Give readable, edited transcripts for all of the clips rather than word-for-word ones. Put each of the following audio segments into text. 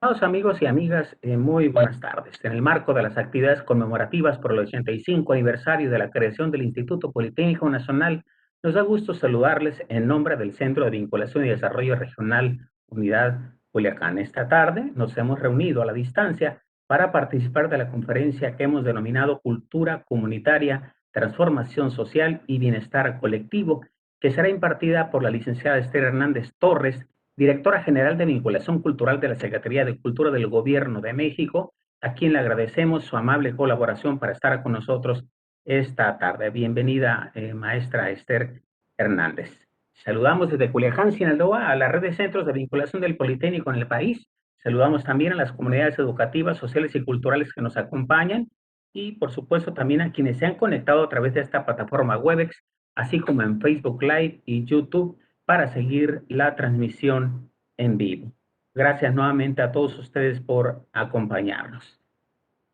Estimados amigos y amigas, muy buenas tardes. En el marco de las actividades conmemorativas por el 85 aniversario de la creación del Instituto Politécnico Nacional, nos da gusto saludarles en nombre del Centro de Vinculación y Desarrollo Regional Unidad Culiacán. Esta tarde nos hemos reunido a la distancia para participar de la conferencia que hemos denominado Cultura Comunitaria, Transformación Social y Bienestar Colectivo, que será impartida por la licenciada Esther Hernández Torres, directora general de Vinculación Cultural de la Secretaría de Cultura del Gobierno de México, a quien le agradecemos su amable colaboración para estar con nosotros esta tarde. Bienvenida, maestra Esther Hernández. Saludamos desde Culiacán, Sinaloa, a la red de centros de vinculación del Politécnico en el país. Saludamos también a las comunidades educativas, sociales y culturales que nos acompañan y, por supuesto, también a quienes se han conectado a través de esta plataforma Webex, así como en Facebook Live y YouTube para seguir la transmisión en vivo. Gracias nuevamente a todos ustedes por acompañarnos.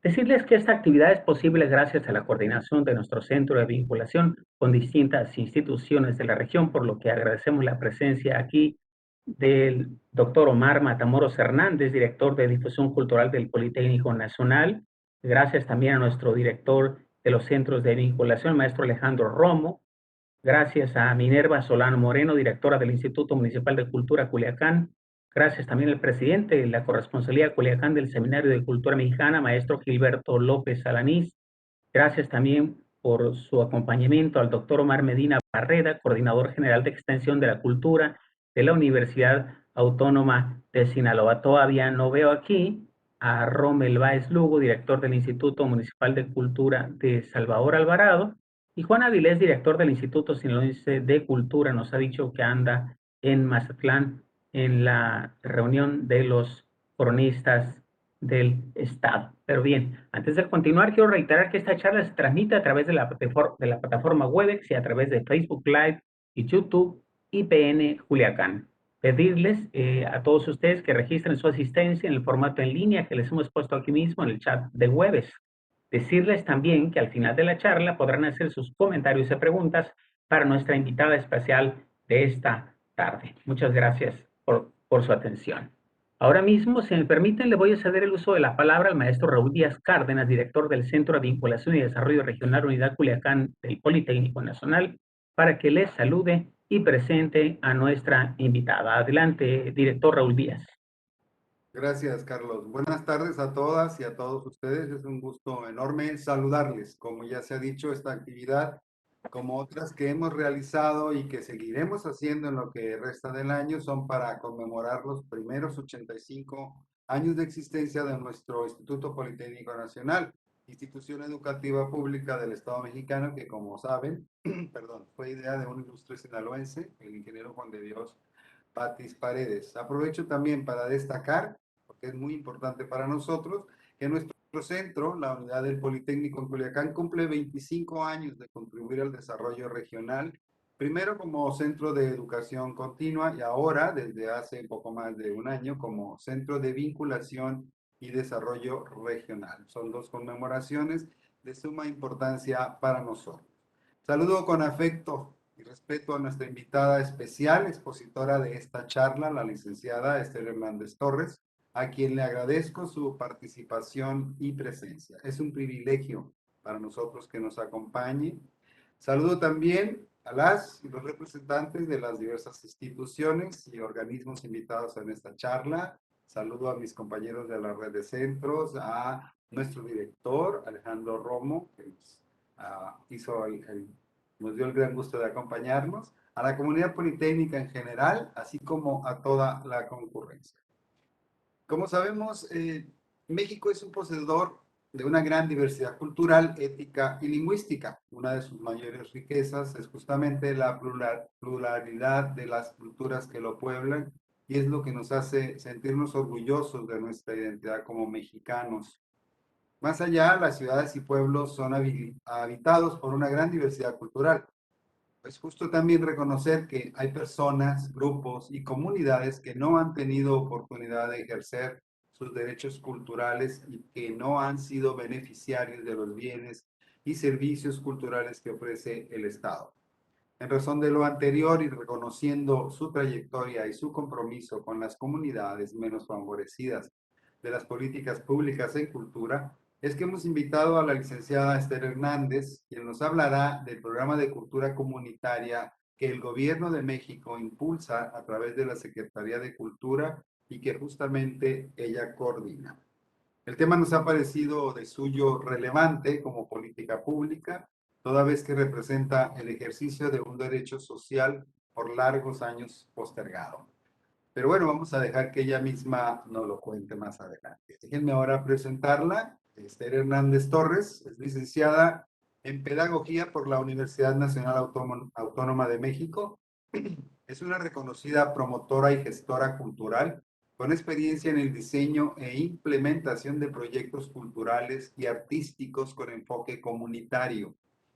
Decirles que esta actividad es posible gracias a la coordinación de nuestro centro de vinculación con distintas instituciones de la región, por lo que agradecemos la presencia aquí del doctor Omar Matamoros Hernández, director de difusión cultural del Politécnico Nacional. Gracias también a nuestro director de los centros de vinculación, maestro Alejandro Romo. Gracias a Minerva Solano Moreno, directora del Instituto Municipal de Cultura Culiacán. Gracias también al presidente de la Corresponsalía Culiacán del Seminario de Cultura Mexicana, maestro Gilberto López Alanís. Gracias también por su acompañamiento al doctor Omar Medina Barreda, coordinador general de Extensión de la Cultura de la Universidad Autónoma de Sinaloa. Todavía no veo aquí a Rommel Báez Lugo, director del Instituto Municipal de Cultura de Salvador Alvarado, y Juan Avilés, director del Instituto Sinaloense de Cultura, nos ha dicho que anda en Mazatlán en la reunión de los cronistas del Estado. Pero bien, antes de continuar, quiero reiterar que esta charla se transmite a través de la plataforma Webex y a través de Facebook Live y YouTube IPN Culiacán. Pedirles a todos ustedes que registren su asistencia en el formato en línea que les hemos puesto aquí mismo en el chat de Webex. Decirles también que al final de la charla podrán hacer sus comentarios y preguntas para nuestra invitada especial de esta tarde. Muchas gracias por su atención. Ahora mismo, si me permiten, le voy a ceder el uso de la palabra al maestro Raúl Díaz Cárdenas, director del Centro de Vinculación y Desarrollo Regional Unidad Culiacán del Politécnico Nacional, para que les salude y presente a nuestra invitada. Adelante, director Raúl Díaz. Gracias, Carlos. Buenas tardes a todas y a todos ustedes. Es un gusto enorme saludarles. Como ya se ha dicho, esta actividad, como otras que hemos realizado y que seguiremos haciendo en lo que resta del año, son para conmemorar los primeros 85 años de existencia de nuestro Instituto Politécnico Nacional, institución educativa pública del Estado mexicano que, como saben, perdón, fue idea de un ilustre sinaloense, el ingeniero Juan de Dios Patis Paredes. Aprovecho también para destacar, porque es muy importante para nosotros, que nuestro centro, la unidad del Politécnico en Culiacán, cumple 25 años de contribuir al desarrollo regional, primero como centro de educación continua y ahora, desde hace poco más de un año, como centro de vinculación y desarrollo regional. Son dos conmemoraciones de suma importancia para nosotros. Saludo con afecto y respeto a nuestra invitada especial, expositora de esta charla, la licenciada Esther Hernández Torres, a quien le agradezco su participación y presencia. Es un privilegio para nosotros que nos acompañe. Saludo también a las y los representantes de las diversas instituciones y organismos invitados en esta charla. Saludo a mis compañeros de la red de centros, a nuestro director, Alejandro Romo, que nos nos dio el gran gusto de acompañarnos, a la comunidad politécnica en general, así como a toda la concurrencia. Como sabemos, México es un poseedor de una gran diversidad cultural, ética y lingüística. Una de sus mayores riquezas es justamente la pluralidad de las culturas que lo pueblan y es lo que nos hace sentirnos orgullosos de nuestra identidad como mexicanos. Más allá, las ciudades y pueblos son habitados por una gran diversidad cultural. Es justo también reconocer que hay personas, grupos y comunidades que no han tenido oportunidad de ejercer sus derechos culturales y que no han sido beneficiarios de los bienes y servicios culturales que ofrece el Estado. En razón de lo anterior y reconociendo su trayectoria y su compromiso con las comunidades menos favorecidas, de las políticas públicas en cultura, es que hemos invitado a la licenciada Esther Hernández, quien nos hablará del programa de cultura comunitaria que el Gobierno de México impulsa a través de la Secretaría de Cultura y que justamente ella coordina. El tema nos ha parecido de suyo relevante como política pública, toda vez que representa el ejercicio de un derecho social por largos años postergado. Pero bueno, vamos a dejar que ella misma nos lo cuente más adelante. Déjenme ahora presentarla. Esther Hernández Torres es licenciada en Pedagogía por la Universidad Nacional Autónoma de México. Es una reconocida promotora y gestora cultural con experiencia en el diseño e implementación de proyectos culturales y artísticos con enfoque comunitario,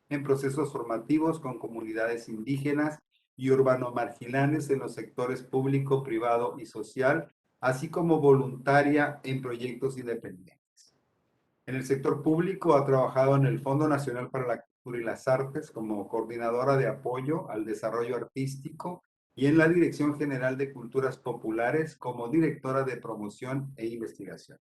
en procesos formativos con comunidades indígenas y urbano-marginales en los sectores público, privado y social, así como voluntaria en proyectos independientes. En el sector público ha trabajado en el Fondo Nacional para la Cultura y las Artes como coordinadora de apoyo al desarrollo artístico y en la Dirección General de Culturas Populares como directora de promoción e investigación.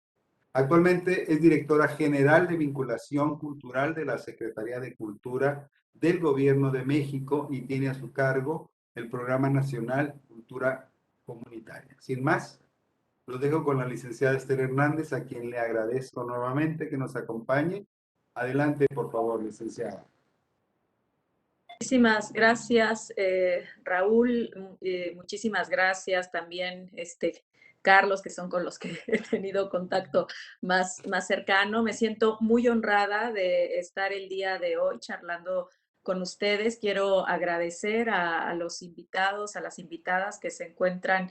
Actualmente es directora general de vinculación cultural de la Secretaría de Cultura del Gobierno de México y tiene a su cargo el Programa Nacional Cultura Comunitaria. Sin más, los dejo con la licenciada Esther Hernández, a quien le agradezco nuevamente que nos acompañe. Adelante, por favor, licenciada. Muchísimas gracias, Raúl. Muchísimas gracias también, Carlos, que son con los que he tenido contacto más cercano. Me siento muy honrada de estar el día de hoy charlando con ustedes. Quiero agradecer a los invitados, a las invitadas que se encuentran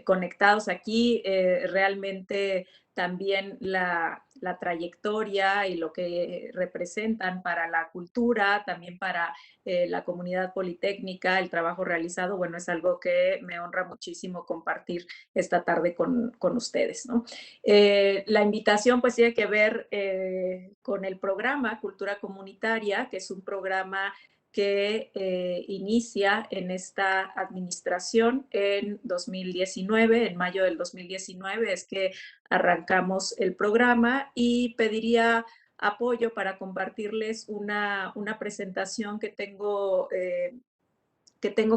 conectados aquí. Realmente también la trayectoria y lo que representan para la cultura, también para la comunidad politécnica, el trabajo realizado, bueno, es algo que me honra muchísimo compartir esta tarde con ustedes, ¿no? La invitación pues tiene que ver con el programa Cultura Comunitaria, que es un programa que inicia en esta administración en 2019, en mayo del 2019 es que arrancamos el programa y pediría apoyo para compartirles una presentación que tengo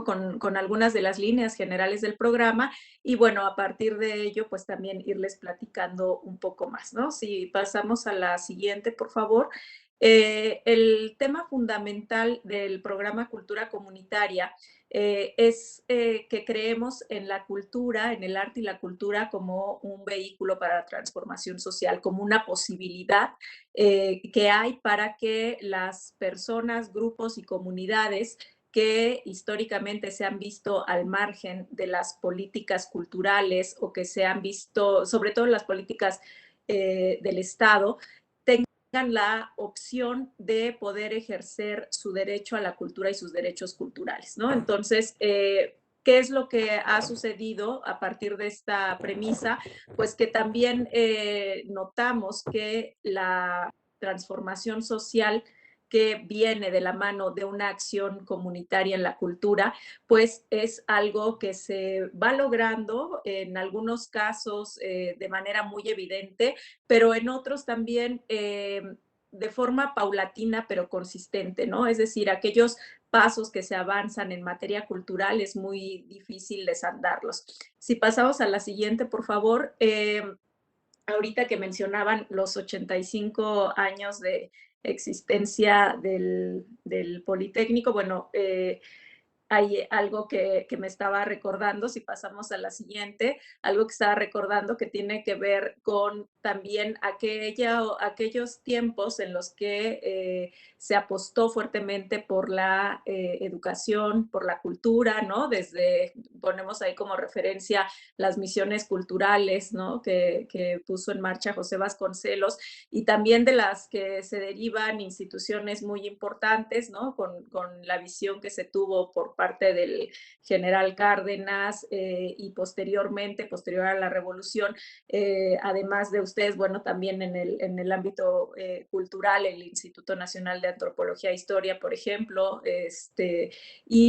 con algunas de las líneas generales del programa y bueno, a partir de ello, pues también irles platicando un poco más, ¿no? Si pasamos a la siguiente, por favor. El tema fundamental del programa Cultura Comunitaria es que creemos en la cultura, en el arte y la cultura como un vehículo para la transformación social, como una posibilidad que hay para que las personas, grupos y comunidades que históricamente se han visto al margen de las políticas culturales o que se han visto, sobre todo en las políticas del Estado, tengan la opción de poder ejercer su derecho a la cultura y sus derechos culturales, ¿no? Entonces, ¿qué es lo que ha sucedido a partir de esta premisa? Pues que también notamos que la transformación social que viene de la mano de una acción comunitaria en la cultura, pues es algo que se va logrando en algunos casos de manera muy evidente, pero en otros también de forma paulatina pero consistente, ¿no? Es decir, aquellos pasos que se avanzan en materia cultural es muy difícil desandarlos. Si pasamos a la siguiente, por favor. Ahorita que mencionaban los 85 años de existencia del Politécnico, bueno, hay algo que me estaba recordando, si pasamos a la siguiente, algo que estaba recordando que tiene que ver con también aquellos tiempos en los que se apostó fuertemente por la educación, por la cultura, ¿no? Ponemos ahí como referencia las misiones culturales, ¿no? Que puso en marcha José Vasconcelos y también de las que se derivan instituciones muy importantes, ¿no? Con la visión que se tuvo por parte del general Cárdenas y posterior a la revolución, además de ustedes, bueno, también en el ámbito cultural, el Instituto Nacional de Antropología e Historia, por ejemplo, y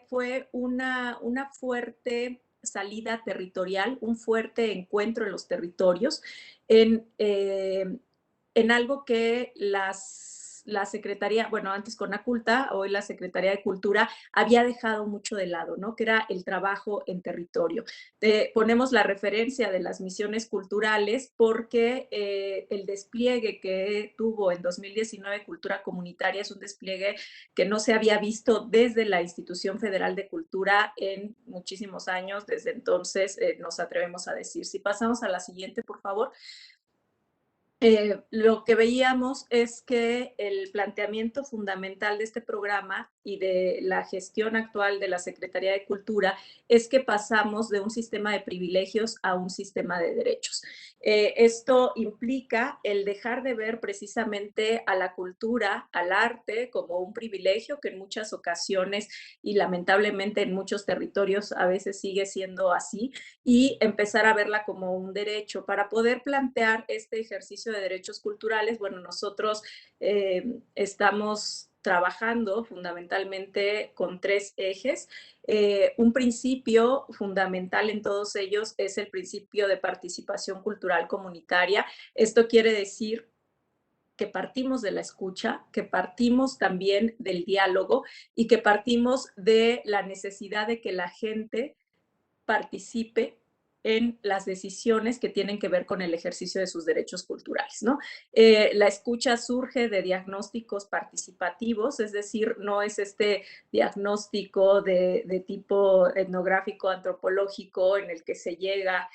fue una fuerte salida territorial, un fuerte encuentro en los territorios, en, eh, en algo que la Secretaría, bueno, antes Conaculta, hoy la Secretaría de Cultura, había dejado mucho de lado, ¿no? Que era el trabajo en territorio. Ponemos la referencia de las misiones culturales porque el despliegue que tuvo en 2019 Cultura Comunitaria es un despliegue que no se había visto desde la Institución Federal de Cultura en muchísimos años. Desde entonces nos atrevemos a decir. Si pasamos a la siguiente, por favor. Lo que veíamos es que el planteamiento fundamental de este programa y de la gestión actual de la Secretaría de Cultura es que pasamos de un sistema de privilegios a un sistema de derechos. Esto implica el dejar de ver precisamente a la cultura, al arte, como un privilegio que en muchas ocasiones y lamentablemente en muchos territorios a veces sigue siendo así, y empezar a verla como un derecho. Para poder plantear este ejercicio de derechos culturales, bueno, nosotros estamos trabajando fundamentalmente con 3 ejes. Un principio fundamental en todos ellos es el principio de participación cultural comunitaria. Esto quiere decir que partimos de la escucha, que partimos también del diálogo y que partimos de la necesidad de que la gente participe en las decisiones que tienen que ver con el ejercicio de sus derechos culturales, ¿no? La escucha surge de diagnósticos participativos, es decir, no es este diagnóstico de tipo etnográfico, antropológico, en el que se llega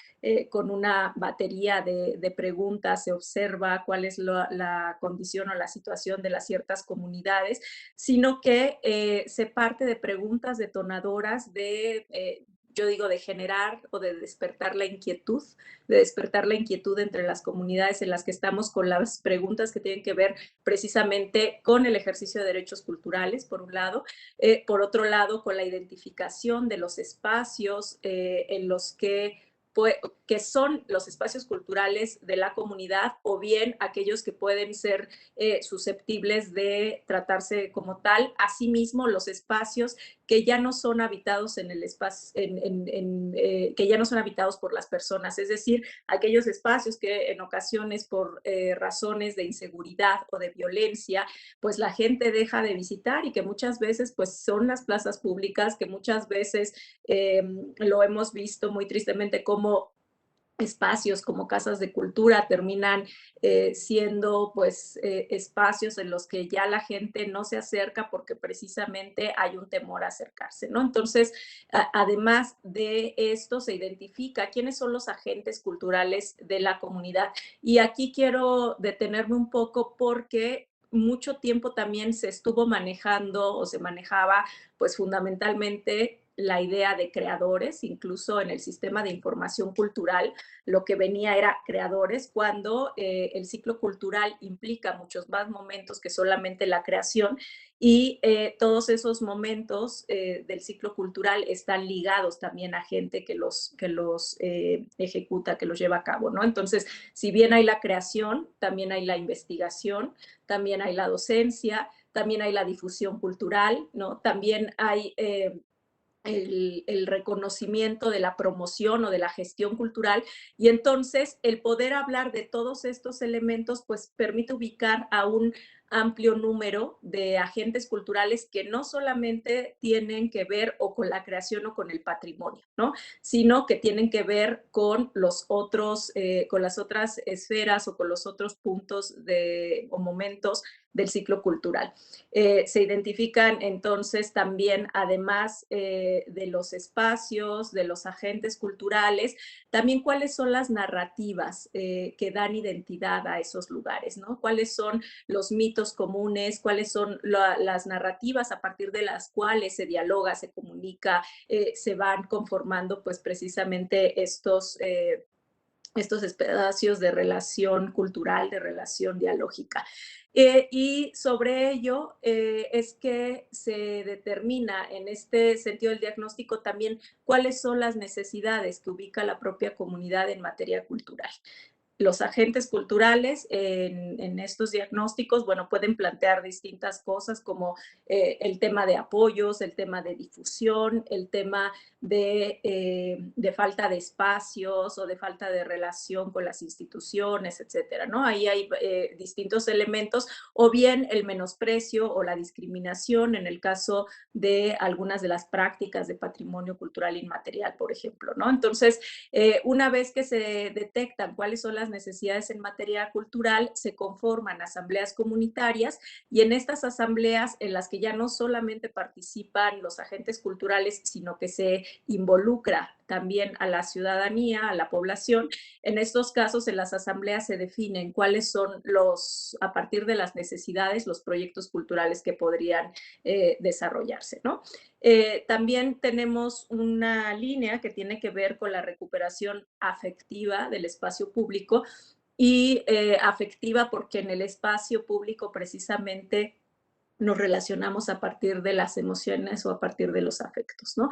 con una batería de preguntas, se observa cuál es la condición o la situación de las ciertas comunidades, sino que se parte de preguntas detonadoras yo digo, de generar o de despertar la inquietud, entre las comunidades en las que estamos con las preguntas que tienen que ver precisamente con el ejercicio de derechos culturales, por un lado, por otro lado, con la identificación de los espacios en los que son los espacios culturales de la comunidad o bien aquellos que pueden ser susceptibles de tratarse como tal, asimismo los espacios que ya no son habitados en el espacio, que ya no son habitados por las personas, es decir, aquellos espacios que en ocasiones por razones de inseguridad o de violencia, pues la gente deja de visitar y que muchas veces pues son las plazas públicas, que muchas veces lo hemos visto muy tristemente como espacios como casas de cultura terminan siendo pues espacios en los que ya la gente no se acerca porque precisamente hay un temor a acercarse, ¿no? Entonces, además de esto, se identifica quiénes son los agentes culturales de la comunidad. Y aquí quiero detenerme un poco porque mucho tiempo también se estuvo manejando o se manejaba pues fundamentalmente la idea de creadores, incluso en el sistema de información cultural, lo que venía era creadores, cuando el ciclo cultural implica muchos más momentos que solamente la creación y todos esos momentos del ciclo cultural están ligados también a gente que los ejecuta, que los lleva a cabo, ¿no? Entonces, si bien hay la creación, también hay la investigación, también hay la docencia, también hay la difusión cultural, ¿no? También hay el reconocimiento de la promoción o de la gestión cultural, y entonces el poder hablar de todos estos elementos pues permite ubicar a un amplio número de agentes culturales que no solamente tienen que ver o con la creación o con el patrimonio, ¿no? Sino que tienen que ver con los otros, con las otras esferas o con los otros puntos o momentos del ciclo cultural. Se identifican entonces también, además de los espacios, de los agentes culturales, también cuáles son las narrativas que dan identidad a esos lugares, ¿no? Cuáles son los mitos comunes, cuáles son las narrativas a partir de las cuales se dialoga, se comunica, se van conformando pues precisamente estos espacios de relación cultural, de relación dialógica. Y sobre ello es que se determina en este sentido del diagnóstico también cuáles son las necesidades que ubica la propia comunidad en materia cultural. los agentes culturales en estos diagnósticos, bueno, pueden plantear distintas cosas como el tema de apoyos, el tema de difusión, el tema de falta de espacios o de falta de relación con las instituciones, etcétera, ¿no? Ahí hay distintos elementos, o bien el menosprecio o la discriminación en el caso de algunas de las prácticas de patrimonio cultural inmaterial, por ejemplo, ¿no? Entonces, una vez que se detectan cuáles son las necesidades en materia cultural, se conforman asambleas comunitarias, y en estas asambleas en las que ya no solamente participan los agentes culturales, sino que se involucra también a la ciudadanía, a la población. En estos casos, en las asambleas se definen cuáles son a partir de las necesidades, los proyectos culturales que podrían desarrollarse, ¿no? También tenemos una línea que tiene que ver con la recuperación afectiva del espacio público, y afectiva porque en el espacio público precisamente nos relacionamos a partir de las emociones o a partir de los afectos, ¿no?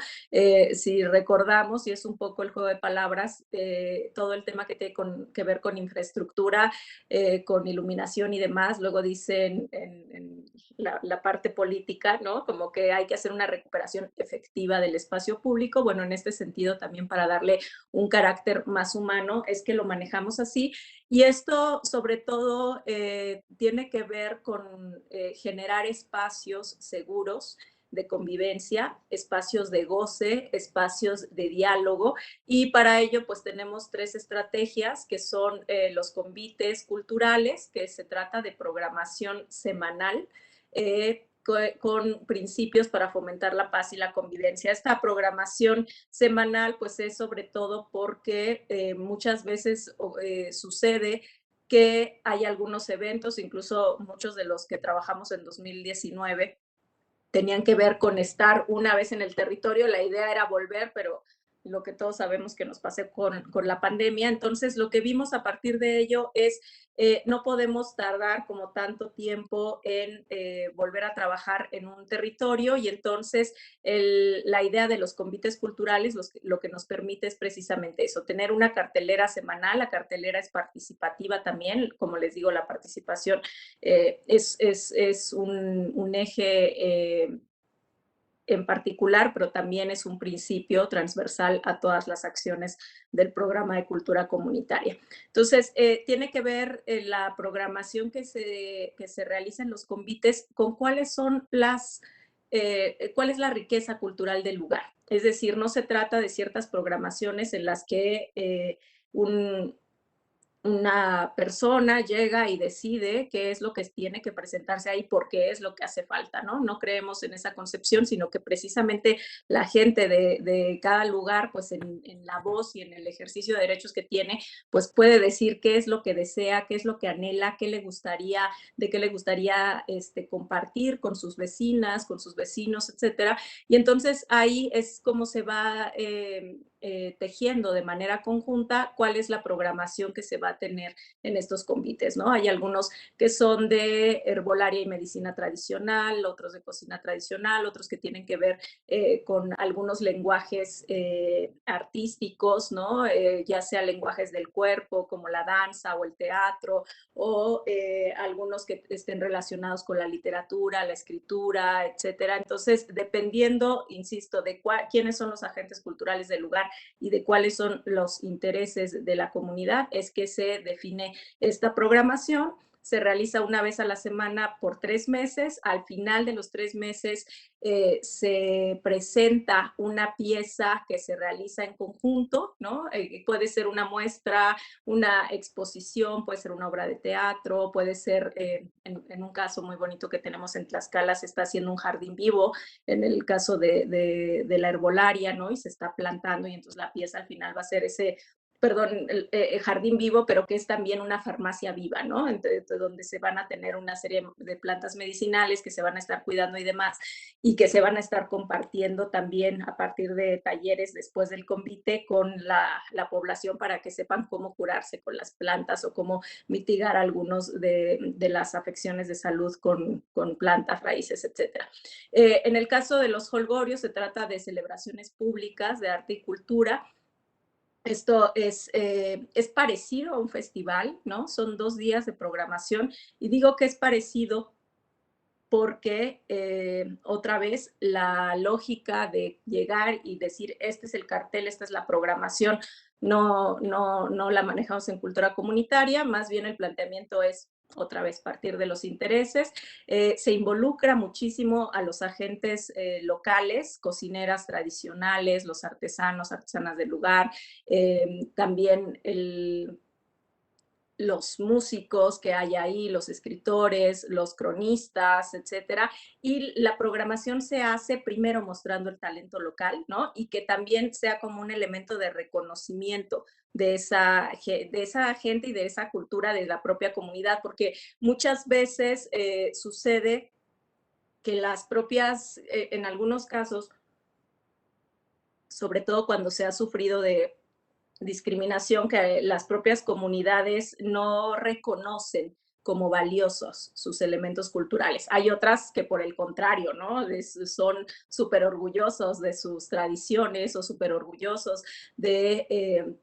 Si recordamos, y es un poco el juego de palabras, todo el tema que tiene que ver con infraestructura, con iluminación y demás, luego dicen en la parte política, ¿no? Como que hay que hacer una recuperación efectiva del espacio público. Bueno, en este sentido también, para darle un carácter más humano, es que lo manejamos así. Y esto, sobre todo, tiene que ver con generar espacios seguros de convivencia, espacios de goce, espacios de diálogo, y para ello pues tenemos 3 estrategias que son los convites culturales, que se trata de programación semanal, con principios para fomentar la paz y la convivencia. Esta programación semanal pues es sobre todo porque muchas veces sucede que hay algunos eventos, incluso muchos de los que trabajamos en 2019 tenían que ver con estar una vez en el territorio. La idea era volver, pero lo que todos sabemos que nos pasó con la pandemia. Entonces, lo que vimos a partir de ello es no podemos tardar como tanto tiempo en volver a trabajar en un territorio, y entonces la idea de los convites culturales lo que nos permite es precisamente eso, tener una cartelera semanal. La cartelera es participativa también, como les digo, la participación es un eje en particular, pero también es un principio transversal a todas las acciones del programa de cultura comunitaria. Entonces, tiene que ver la programación que se realiza en los convites con cuáles son cuál es la riqueza cultural del lugar. Es decir, no se trata de ciertas programaciones en las que una persona llega y decide qué es lo que tiene que presentarse ahí porque es lo que hace falta, ¿no? No creemos en esa concepción, sino que precisamente la gente de cada lugar, pues en la voz y en el ejercicio de derechos que tiene, pues puede decir qué es lo que desea, qué es lo que anhela, qué le gustaría, de qué le gustaría compartir con sus vecinas, con sus vecinos, etcétera. Y entonces ahí es como se va tejiendo de manera conjunta cuál es la programación que se va a tener en estos convites, ¿no? Hay algunos que son de herbolaria y medicina tradicional, otros de cocina tradicional, otros que tienen que ver con algunos lenguajes artísticos, ¿no? Ya sea lenguajes del cuerpo, como la danza o el teatro, o algunos que estén relacionados con la literatura, la escritura, etcétera. Entonces, dependiendo, insisto, de quiénes son los agentes culturales del lugar y de cuáles son los intereses de la comunidad, es que se define esta programación. Se realiza una vez a la semana por 3 meses. Al final de los 3 meses se presenta una pieza que se realiza en conjunto, ¿no? Puede ser una muestra, una exposición, puede ser una obra de teatro, puede ser, en un caso muy bonito que tenemos en Tlaxcala, se está haciendo un jardín vivo, en el caso de la herbolaria, ¿no? Y se está plantando, y entonces la pieza al final va a ser el jardín vivo, pero que es también una farmacia viva, ¿no? Entonces, donde se van a tener una serie de plantas medicinales que se van a estar cuidando y demás, y que se van a estar compartiendo también a partir de talleres después del convite con la población, para que sepan cómo curarse con las plantas o cómo mitigar algunos de las afecciones de salud con plantas, raíces, etcétera. En el caso de los holgorios, se trata de celebraciones públicas de arte y cultura, Esto es parecido a un festival, ¿no? Son 2 días de programación y digo que es parecido porque otra vez la lógica de llegar y decir, este es el cartel, esta es la programación, no la manejamos en cultura comunitaria, más bien el planteamiento es otra vez partir de los intereses. Se involucra muchísimo a los agentes locales, cocineras tradicionales, los artesanos, artesanas del lugar, también los músicos que hay ahí, los escritores, los cronistas, etcétera. Y la programación se hace primero mostrando el talento local, ¿no? Y que también sea como un elemento de reconocimiento de esa gente y de esa cultura de la propia comunidad, porque muchas veces sucede que las propias, en algunos casos, sobre todo cuando se ha sufrido de discriminación, que las propias comunidades no reconocen como valiosos sus elementos culturales. Hay otras que por el contrario, ¿no? Son súper orgullosos de sus tradiciones o súper orgullosos de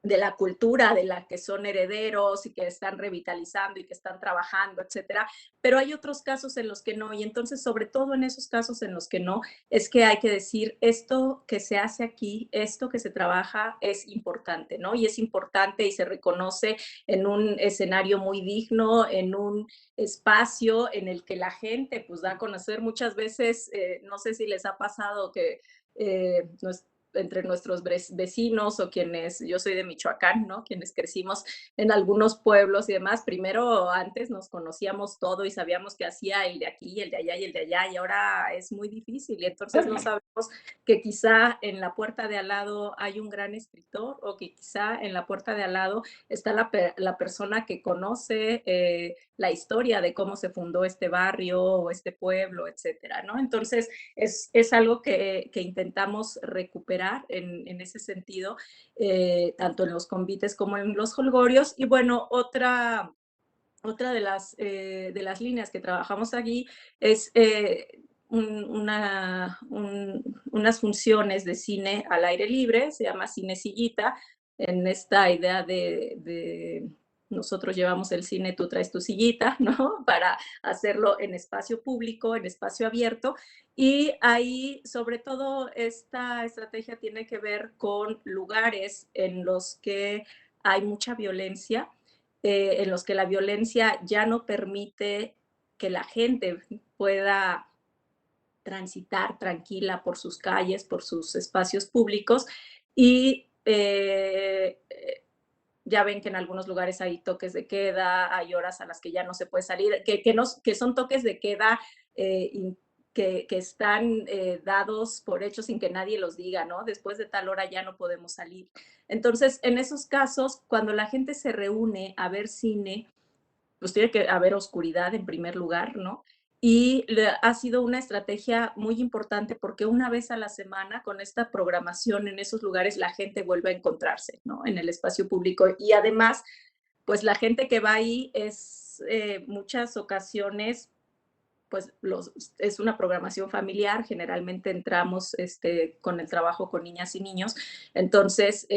la cultura de la que son herederos y que están revitalizando y que están trabajando, etcétera. Pero hay otros casos en los que no, y entonces, sobre todo en esos casos en los que no, es que hay que decir, esto que se hace aquí, esto que se trabaja es importante, ¿no? Y es importante y se reconoce en un escenario muy digno, en un espacio en el que la gente pues da a conocer muchas veces, no sé si les ha pasado que entre nuestros vecinos o quienes, yo soy de Michoacán, ¿no? Quienes crecimos en algunos pueblos y demás, primero antes nos conocíamos todo y sabíamos que hacía el de aquí, el de allá y el de allá, y ahora es muy difícil y entonces no sabemos que quizá en la puerta de al lado hay un gran escritor o que quizá en la puerta de al lado está la persona que conoce la historia de cómo se fundó este barrio o este pueblo, etcétera, ¿no? Entonces, es algo que intentamos recuperar en ese sentido, tanto en los convites como en los holgorios. Y bueno, otra de las líneas que trabajamos allí es unas funciones de cine al aire libre, se llama Cine Sillita, en esta idea de nosotros llevamos el cine, tú traes tu sillita, ¿no? Para hacerlo en espacio público, en espacio abierto. Y ahí, sobre todo, esta estrategia tiene que ver con lugares en los que hay mucha violencia, en los que la violencia ya no permite que la gente pueda transitar tranquila por sus calles, por sus espacios públicos y ya ven que en algunos lugares hay toques de queda, hay horas a las que ya no se puede salir, que son toques de queda que están dados por hechos sin que nadie los diga, ¿no? Después de tal hora ya no podemos salir. Entonces, en esos casos, cuando la gente se reúne a ver cine, pues tiene que haber oscuridad en primer lugar, ¿no? Y ha sido una estrategia muy importante porque una vez a la semana con esta programación en esos lugares la gente vuelve a encontrarse, ¿no? En el espacio público. Y además, pues la gente que va ahí es muchas ocasiones pues es una programación familiar, generalmente entramos con el trabajo con niñas y niños, entonces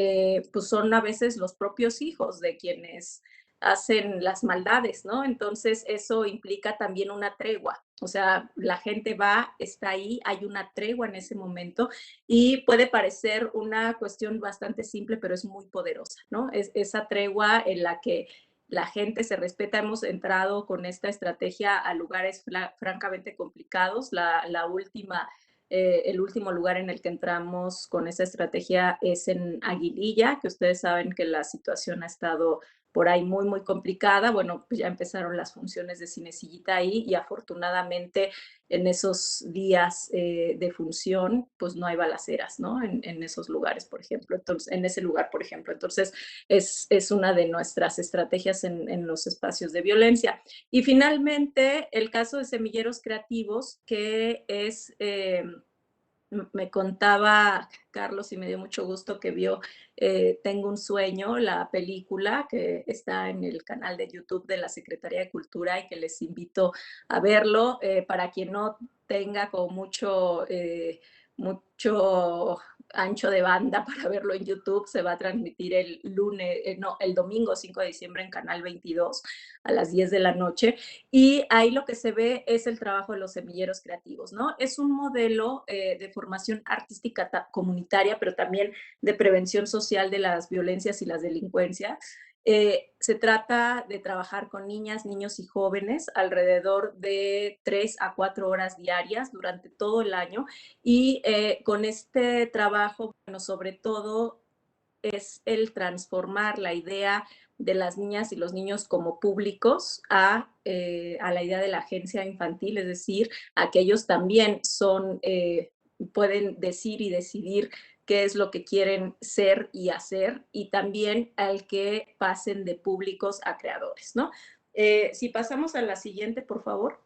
pues son a veces los propios hijos de quienes hacen las maldades, ¿no? Entonces eso implica también una tregua, o sea, la gente va, está ahí, hay una tregua en ese momento y puede parecer una cuestión bastante simple, pero es muy poderosa, ¿no? Es esa tregua en la que la gente se respeta. Hemos entrado con esta estrategia a lugares francamente complicados. El último lugar en el que entramos con esa estrategia es en Aguililla, que ustedes saben que la situación ha estado por ahí muy, muy complicada. Bueno, pues ya empezaron las funciones de Cinecillita ahí y afortunadamente en esos días de función, pues no hay balaceras, ¿no? En esos lugares, por ejemplo. Entonces, en ese lugar, por ejemplo. Entonces, es una de nuestras estrategias en los espacios de violencia. Y finalmente, el caso de Semilleros Creativos, que es me contaba Carlos y me dio mucho gusto que vio Tengo un sueño, la película que está en el canal de YouTube de la Secretaría de Cultura y que les invito a verlo. Para quien no tenga como mucho ancho de banda para verlo en YouTube. Se va a transmitir el domingo 5 de diciembre en Canal 22 a las 10 de la noche. Y ahí lo que se ve es el trabajo de los semilleros creativos, ¿no? Es un modelo de formación artística comunitaria, pero también de prevención social de las violencias y las delincuencias. Se trata de trabajar con niñas, niños y jóvenes alrededor de 3 a 4 horas diarias durante todo el año y con este trabajo, bueno, sobre todo es el transformar la idea de las niñas y los niños como públicos a la idea de la agencia infantil, es decir, a que ellos también pueden decir y decidir qué es lo que quieren ser y hacer, y también al que pasen de públicos a creadores, ¿no? Si pasamos a la siguiente, por favor.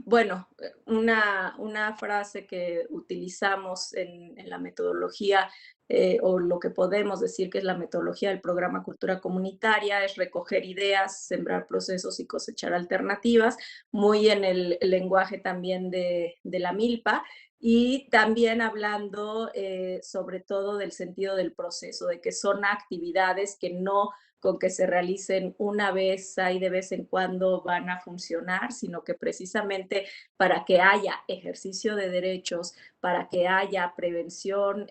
Bueno, una frase que utilizamos en la metodología o lo que podemos decir que es la metodología del programa Cultura Comunitaria es recoger ideas, sembrar procesos y cosechar alternativas, muy en el lenguaje también de la milpa y también hablando sobre todo del sentido del proceso, de que son actividades que no con que se realicen una vez ahí de vez en cuando van a funcionar, sino que precisamente para que haya ejercicio de derechos, para que haya prevención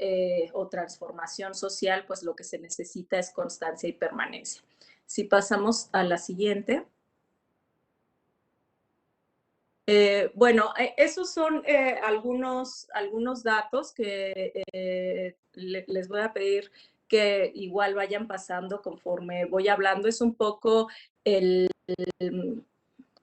o transformación social, pues lo que se necesita es constancia y permanencia. Si pasamos a la siguiente. Bueno, esos son algunos datos que les voy a pedir que igual vayan pasando conforme voy hablando. Es un poco el,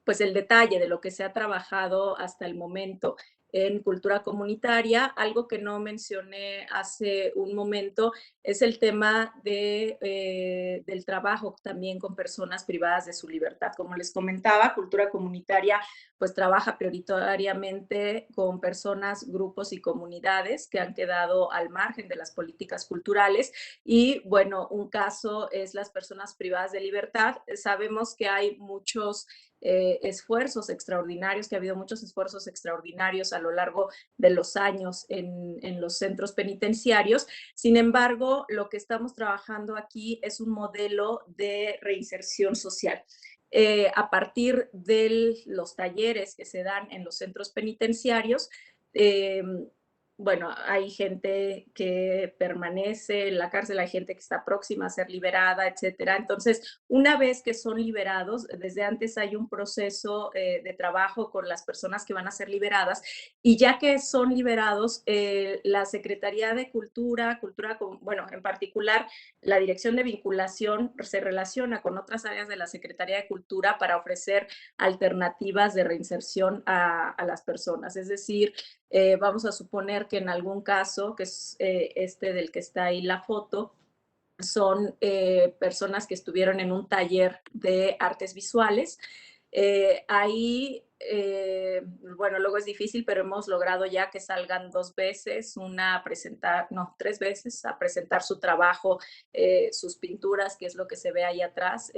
pues el detalle de lo que se ha trabajado hasta el momento en cultura comunitaria. Algo que no mencioné hace un momento es el tema del trabajo también con personas privadas de su libertad. Como les comentaba, cultura comunitaria pues trabaja prioritariamente con personas, grupos y comunidades que han quedado al margen de las políticas culturales y bueno, un caso es las personas privadas de libertad. Sabemos que hay muchos esfuerzos extraordinarios, que ha habido muchos esfuerzos extraordinarios a lo largo de los años en los centros penitenciarios. Sin embargo, lo que estamos trabajando aquí es un modelo de reinserción social. A partir de los talleres que se dan en los centros penitenciarios, bueno, hay gente que permanece en la cárcel, hay gente que está próxima a ser liberada, etcétera. Entonces, una vez que son liberados, desde antes hay un proceso de trabajo con las personas que van a ser liberadas y ya que son liberados, la Secretaría de bueno, en particular, la Dirección de Vinculación se relaciona con otras áreas de la Secretaría de Cultura para ofrecer alternativas de reinserción a las personas. Es decir, vamos a suponer que en algún caso, que es este del que está ahí la foto, son personas que estuvieron en un taller de artes visuales. Ahí, bueno, luego es difícil, pero hemos logrado ya que salgan 2 veces, no, 3 veces a presentar su trabajo, sus pinturas, que es lo que se ve ahí atrás,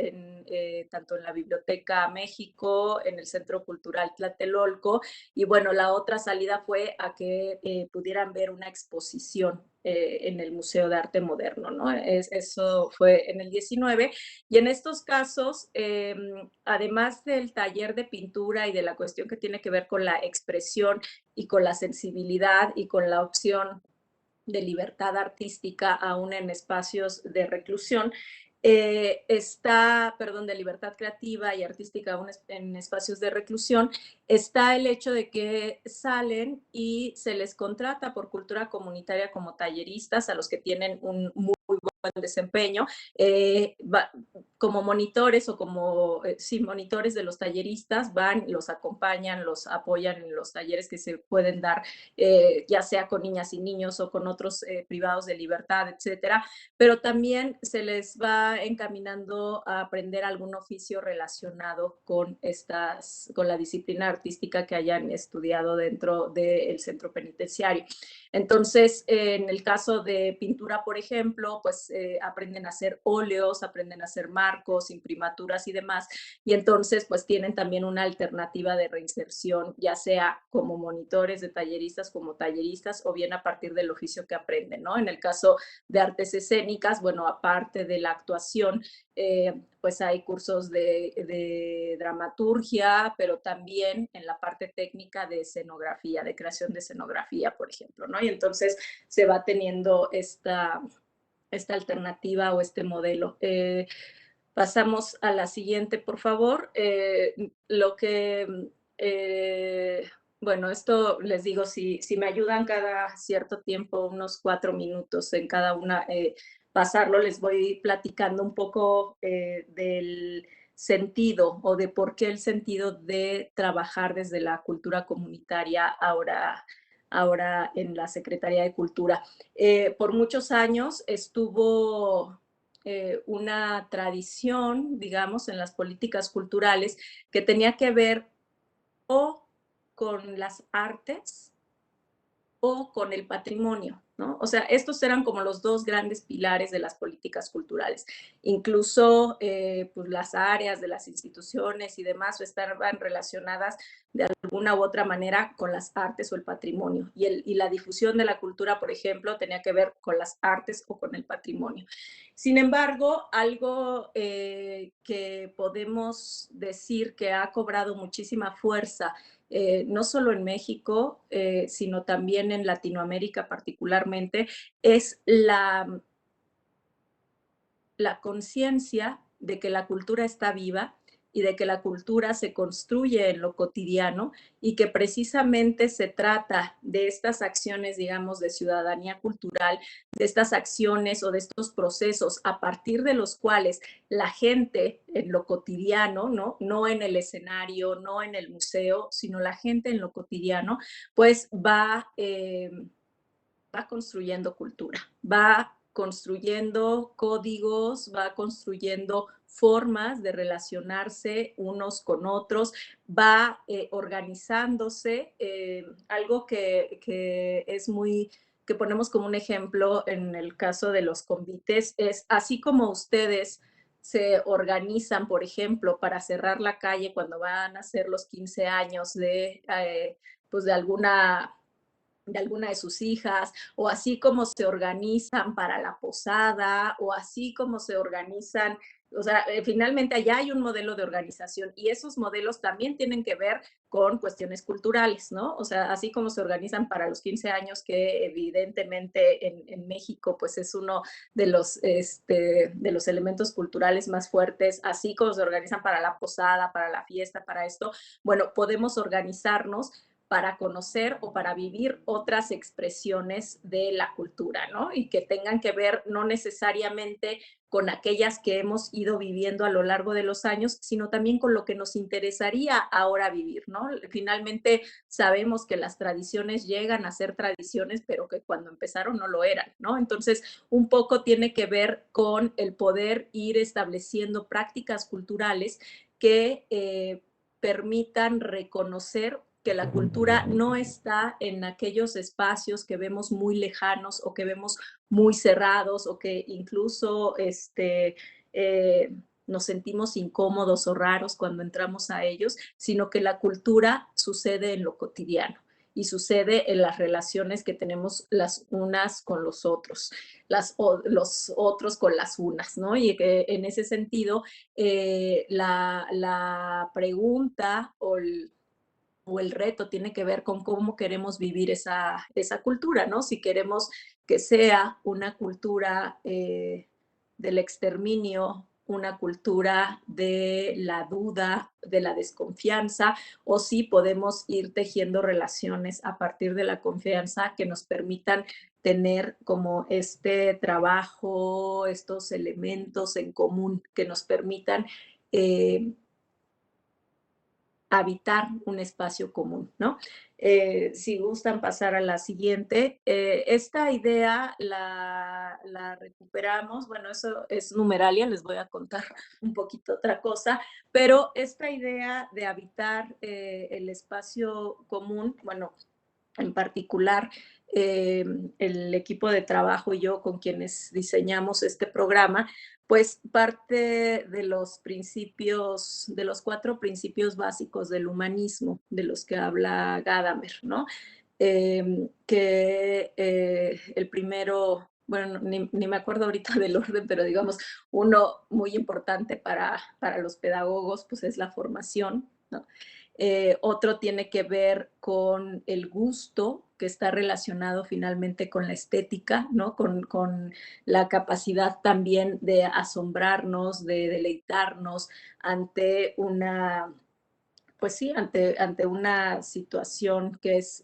tanto en la Biblioteca México, en el Centro Cultural Tlatelolco, y bueno, la otra salida fue a que pudieran ver una exposición en el Museo de Arte Moderno, ¿no? Eso fue en el 19. Y en estos casos, además del taller de pintura y de la cuestión que tiene que ver con la expresión y con la sensibilidad y con la opción de libertad artística aún en espacios de reclusión, de libertad creativa y artística aún en espacios de reclusión, está el hecho de que salen y se les contrata por cultura comunitaria como talleristas a los que tienen un muy buen desempeño, como monitores o como, sí, monitores de los talleristas, van, los acompañan, los apoyan en los talleres que se pueden dar, ya sea con niñas y niños o con otros privados de libertad, etcétera, pero también se les va encaminando a aprender algún oficio relacionado con la disciplina artística que hayan estudiado dentro del centro penitenciario. Entonces, en el caso de pintura, por ejemplo, pues aprenden a hacer óleos, aprenden a hacer marcos, imprimaturas y demás, y entonces pues tienen también una alternativa de reinserción, ya sea como monitores de talleristas, como talleristas, o bien a partir del oficio que aprenden, ¿no? En el caso de artes escénicas, bueno, aparte de la actuación, pues hay cursos de dramaturgia, pero también en la parte técnica de escenografía, de creación de escenografía, por ejemplo, ¿no? Y entonces se va teniendo esta alternativa o este modelo. Pasamos a la siguiente, por favor. Bueno, esto les digo, si me ayudan cada cierto tiempo, unos 4 minutos en cada una, pasarlo, les voy platicando un poco del sentido o de por qué el sentido de trabajar desde la cultura comunitaria ahora en la Secretaría de Cultura. Por muchos años estuvo una tradición, digamos, en las políticas culturales que tenía que ver o con las artes o con el patrimonio, ¿no? O sea, estos eran como los dos grandes pilares de las políticas culturales. Incluso pues las áreas de las instituciones y demás estaban relacionadas de alguna u otra manera con las artes o el patrimonio. Y la difusión de la cultura, por ejemplo, tenía que ver con las artes o con el patrimonio. Sin embargo, algo que podemos decir que ha cobrado muchísima fuerza no solo en México, sino también en Latinoamérica particularmente, es la conciencia de que la cultura está viva y de que la cultura se construye en lo cotidiano y que precisamente se trata de estas acciones, digamos, de ciudadanía cultural, de estas acciones o de estos procesos a partir de los cuales la gente en lo cotidiano, no en el escenario, no en el museo, sino la gente en lo cotidiano, pues va construyendo cultura, va construyendo códigos, va construyendo formas de relacionarse unos con otros, va organizándose. Algo que es muy, que ponemos como un ejemplo en el caso de los convites, es así como ustedes se organizan, por ejemplo, para cerrar la calle cuando van a hacer los 15 años pues de alguna de sus hijas, o así como se organizan para la posada, o así como se organizan, o sea, finalmente allá hay un modelo de organización y esos modelos también tienen que ver con cuestiones culturales, ¿no? O sea, así como se organizan para los 15 años, que evidentemente en México pues es uno de los elementos culturales más fuertes, así como se organizan para la posada, para la fiesta, para esto, bueno, podemos organizarnos para conocer o para vivir otras expresiones de la cultura, ¿no? Y que tengan que ver no necesariamente con aquellas que hemos ido viviendo a lo largo de los años, sino también con lo que nos interesaría ahora vivir, ¿no? Finalmente sabemos que las tradiciones llegan a ser tradiciones, pero que cuando empezaron no lo eran, ¿no? Entonces, un poco tiene que ver con el poder ir estableciendo prácticas culturales que permitan reconocer que la cultura no está en aquellos espacios que vemos muy lejanos o que vemos muy cerrados o que incluso nos sentimos incómodos o raros cuando entramos a ellos, sino que la cultura sucede en lo cotidiano y sucede en las relaciones que tenemos las unas con los otros, los otros con las unas, ¿no? Y que en ese sentido, la pregunta o el reto tiene que ver con cómo queremos vivir esa cultura, ¿no? Si queremos que sea una cultura del exterminio, una cultura de la duda, de la desconfianza, o si podemos ir tejiendo relaciones a partir de la confianza que nos permitan tener como este trabajo, estos elementos en común que nos permitan habitar un espacio común, ¿no? Si gustan pasar a la siguiente, esta idea la recuperamos, bueno, eso es numeralia, les voy a contar un poquito otra cosa, pero esta idea de habitar el espacio común, bueno, en particular, el equipo de trabajo y yo con quienes diseñamos este programa, pues parte de los principios, de los 4 principios básicos del humanismo, de los que habla Gadamer, ¿no? El primero, bueno, ni me acuerdo ahorita del orden, pero digamos, uno muy importante para los pedagogos, pues es la formación, ¿no? Otro tiene que ver con el gusto, que está relacionado finalmente con la estética, ¿no? Con la capacidad también de asombrarnos, de deleitarnos ante una, pues sí, ante una situación que es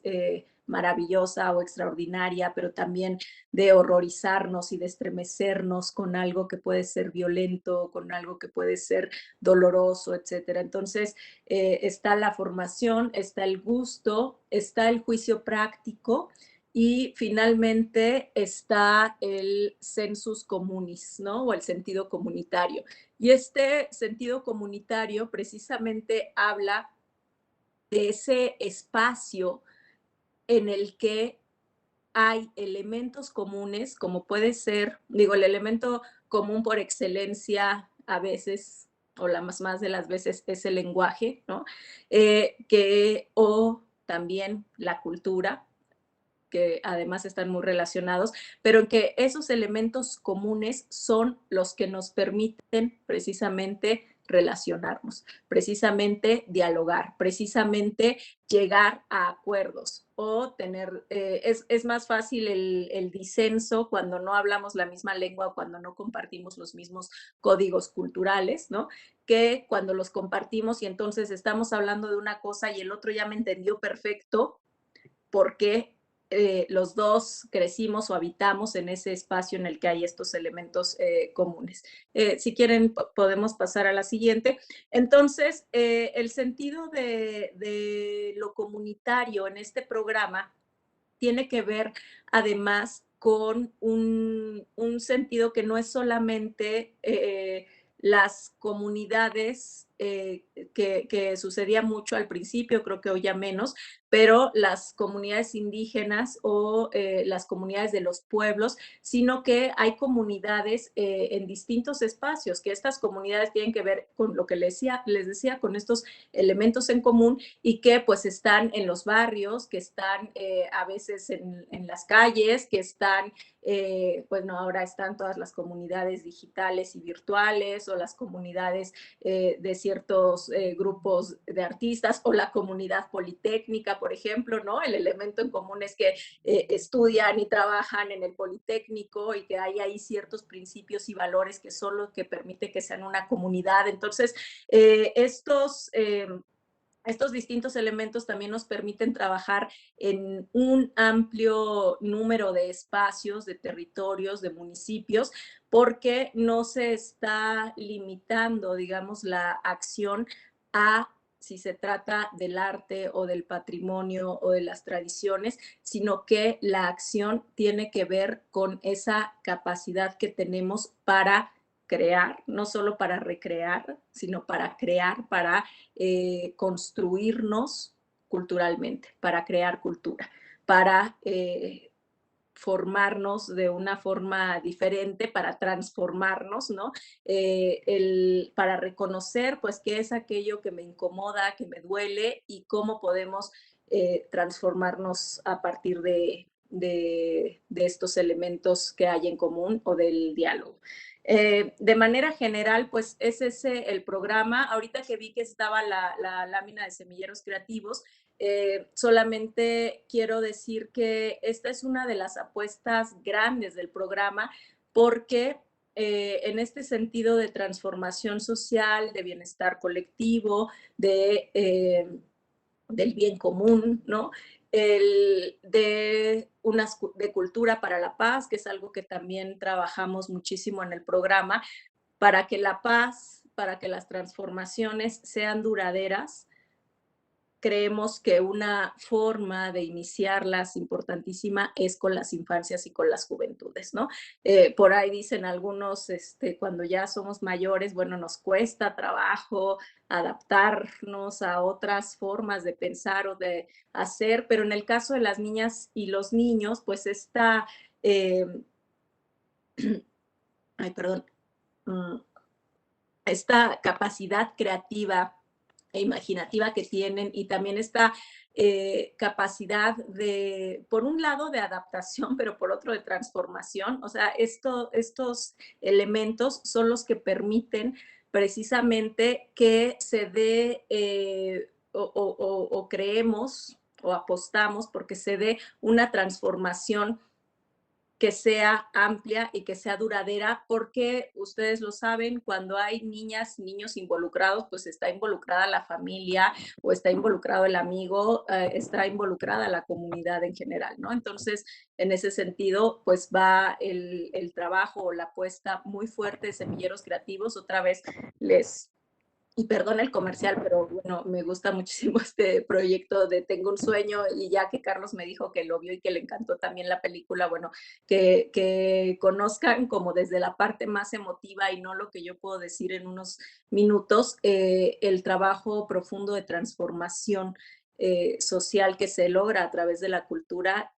maravillosa o extraordinaria, pero también de horrorizarnos y de estremecernos con algo que puede ser violento, con algo que puede ser doloroso, etcétera. Entonces, está la formación, está el gusto, está el juicio práctico y finalmente está el sensus communis, ¿no? O el sentido comunitario. Y este sentido comunitario precisamente habla de ese espacio en el que hay elementos comunes, como puede ser, digo, el elemento común por excelencia a veces, o la más de las veces, es el lenguaje, ¿no? O también la cultura, que además están muy relacionados, pero en que esos elementos comunes son los que nos permiten precisamente relacionarnos, precisamente dialogar, precisamente llegar a acuerdos o tener, es más fácil el disenso cuando no hablamos la misma lengua o cuando no compartimos los mismos códigos culturales, ¿no? Que cuando los compartimos y entonces estamos hablando de una cosa y el otro ya me entendió perfecto porque los dos crecimos o habitamos en ese espacio en el que hay estos elementos comunes. Si quieren, podemos pasar a la siguiente. Entonces, el sentido de lo comunitario en este programa tiene que ver además con un sentido que no es solamente las comunidades, que sucedía mucho al principio, creo que hoy ya menos, pero las comunidades indígenas o las comunidades de los pueblos, sino que hay comunidades en distintos espacios, que estas comunidades tienen que ver con lo que les decía, con estos elementos en común y que pues están en los barrios, que están a veces en las calles, que están, bueno, ahora están todas las comunidades digitales y virtuales o las comunidades de ciertos grupos de artistas o la comunidad politécnica, por ejemplo, ¿no? El elemento en común es que estudian y trabajan en el Politécnico y que hay ahí ciertos principios y valores que son los que permiten que sean una comunidad. Entonces, estos distintos elementos también nos permiten trabajar en un amplio número de espacios, de territorios, de municipios, porque no se está limitando, digamos, la acción a si se trata del arte o del patrimonio o de las tradiciones, sino que la acción tiene que ver con esa capacidad que tenemos para crear, no solo para recrear, sino para crear, para construirnos culturalmente, para crear cultura, para formarnos de una forma diferente, para transformarnos, ¿no? Para reconocer, pues, qué es aquello que me incomoda, que me duele y cómo podemos transformarnos a partir de estos elementos que hay en común o del diálogo. De manera general, pues es ese el programa. Ahorita que vi que estaba la lámina de semilleros creativos, solamente quiero decir que esta es una de las apuestas grandes del programa porque en este sentido de transformación social, de bienestar colectivo, del bien común, ¿no? De cultura para la paz, que es algo que también trabajamos muchísimo en el programa, para que la paz, para que las transformaciones sean duraderas, creemos que una forma de iniciarlas importantísima es con las infancias y con las juventudes, ¿no? Por ahí dicen algunos, cuando ya somos mayores, bueno, nos cuesta trabajo adaptarnos a otras formas de pensar o de hacer, pero en el caso de las niñas y los niños, pues eh, ay, perdón, mm, esta capacidad creativa e imaginativa que tienen y también esta capacidad de, por un lado, de adaptación, pero por otro, de transformación. O sea, estos elementos son los que permiten precisamente que se dé o creemos o apostamos porque se dé una transformación que sea amplia y que sea duradera, porque ustedes lo saben, cuando hay niñas, niños involucrados, pues está involucrada la familia o está involucrado el amigo, está involucrada la comunidad en general, ¿no? Entonces, en ese sentido, pues va el trabajo o la apuesta muy fuerte de Semilleros Creativos. Otra vez les y perdona el comercial, pero bueno, me gusta muchísimo este proyecto de Tengo un sueño y ya que Carlos me dijo que lo vio y que le encantó también la película, bueno, que conozcan como desde la parte más emotiva y no lo que yo puedo decir en unos minutos, el trabajo profundo de transformación social que se logra a través de la cultura.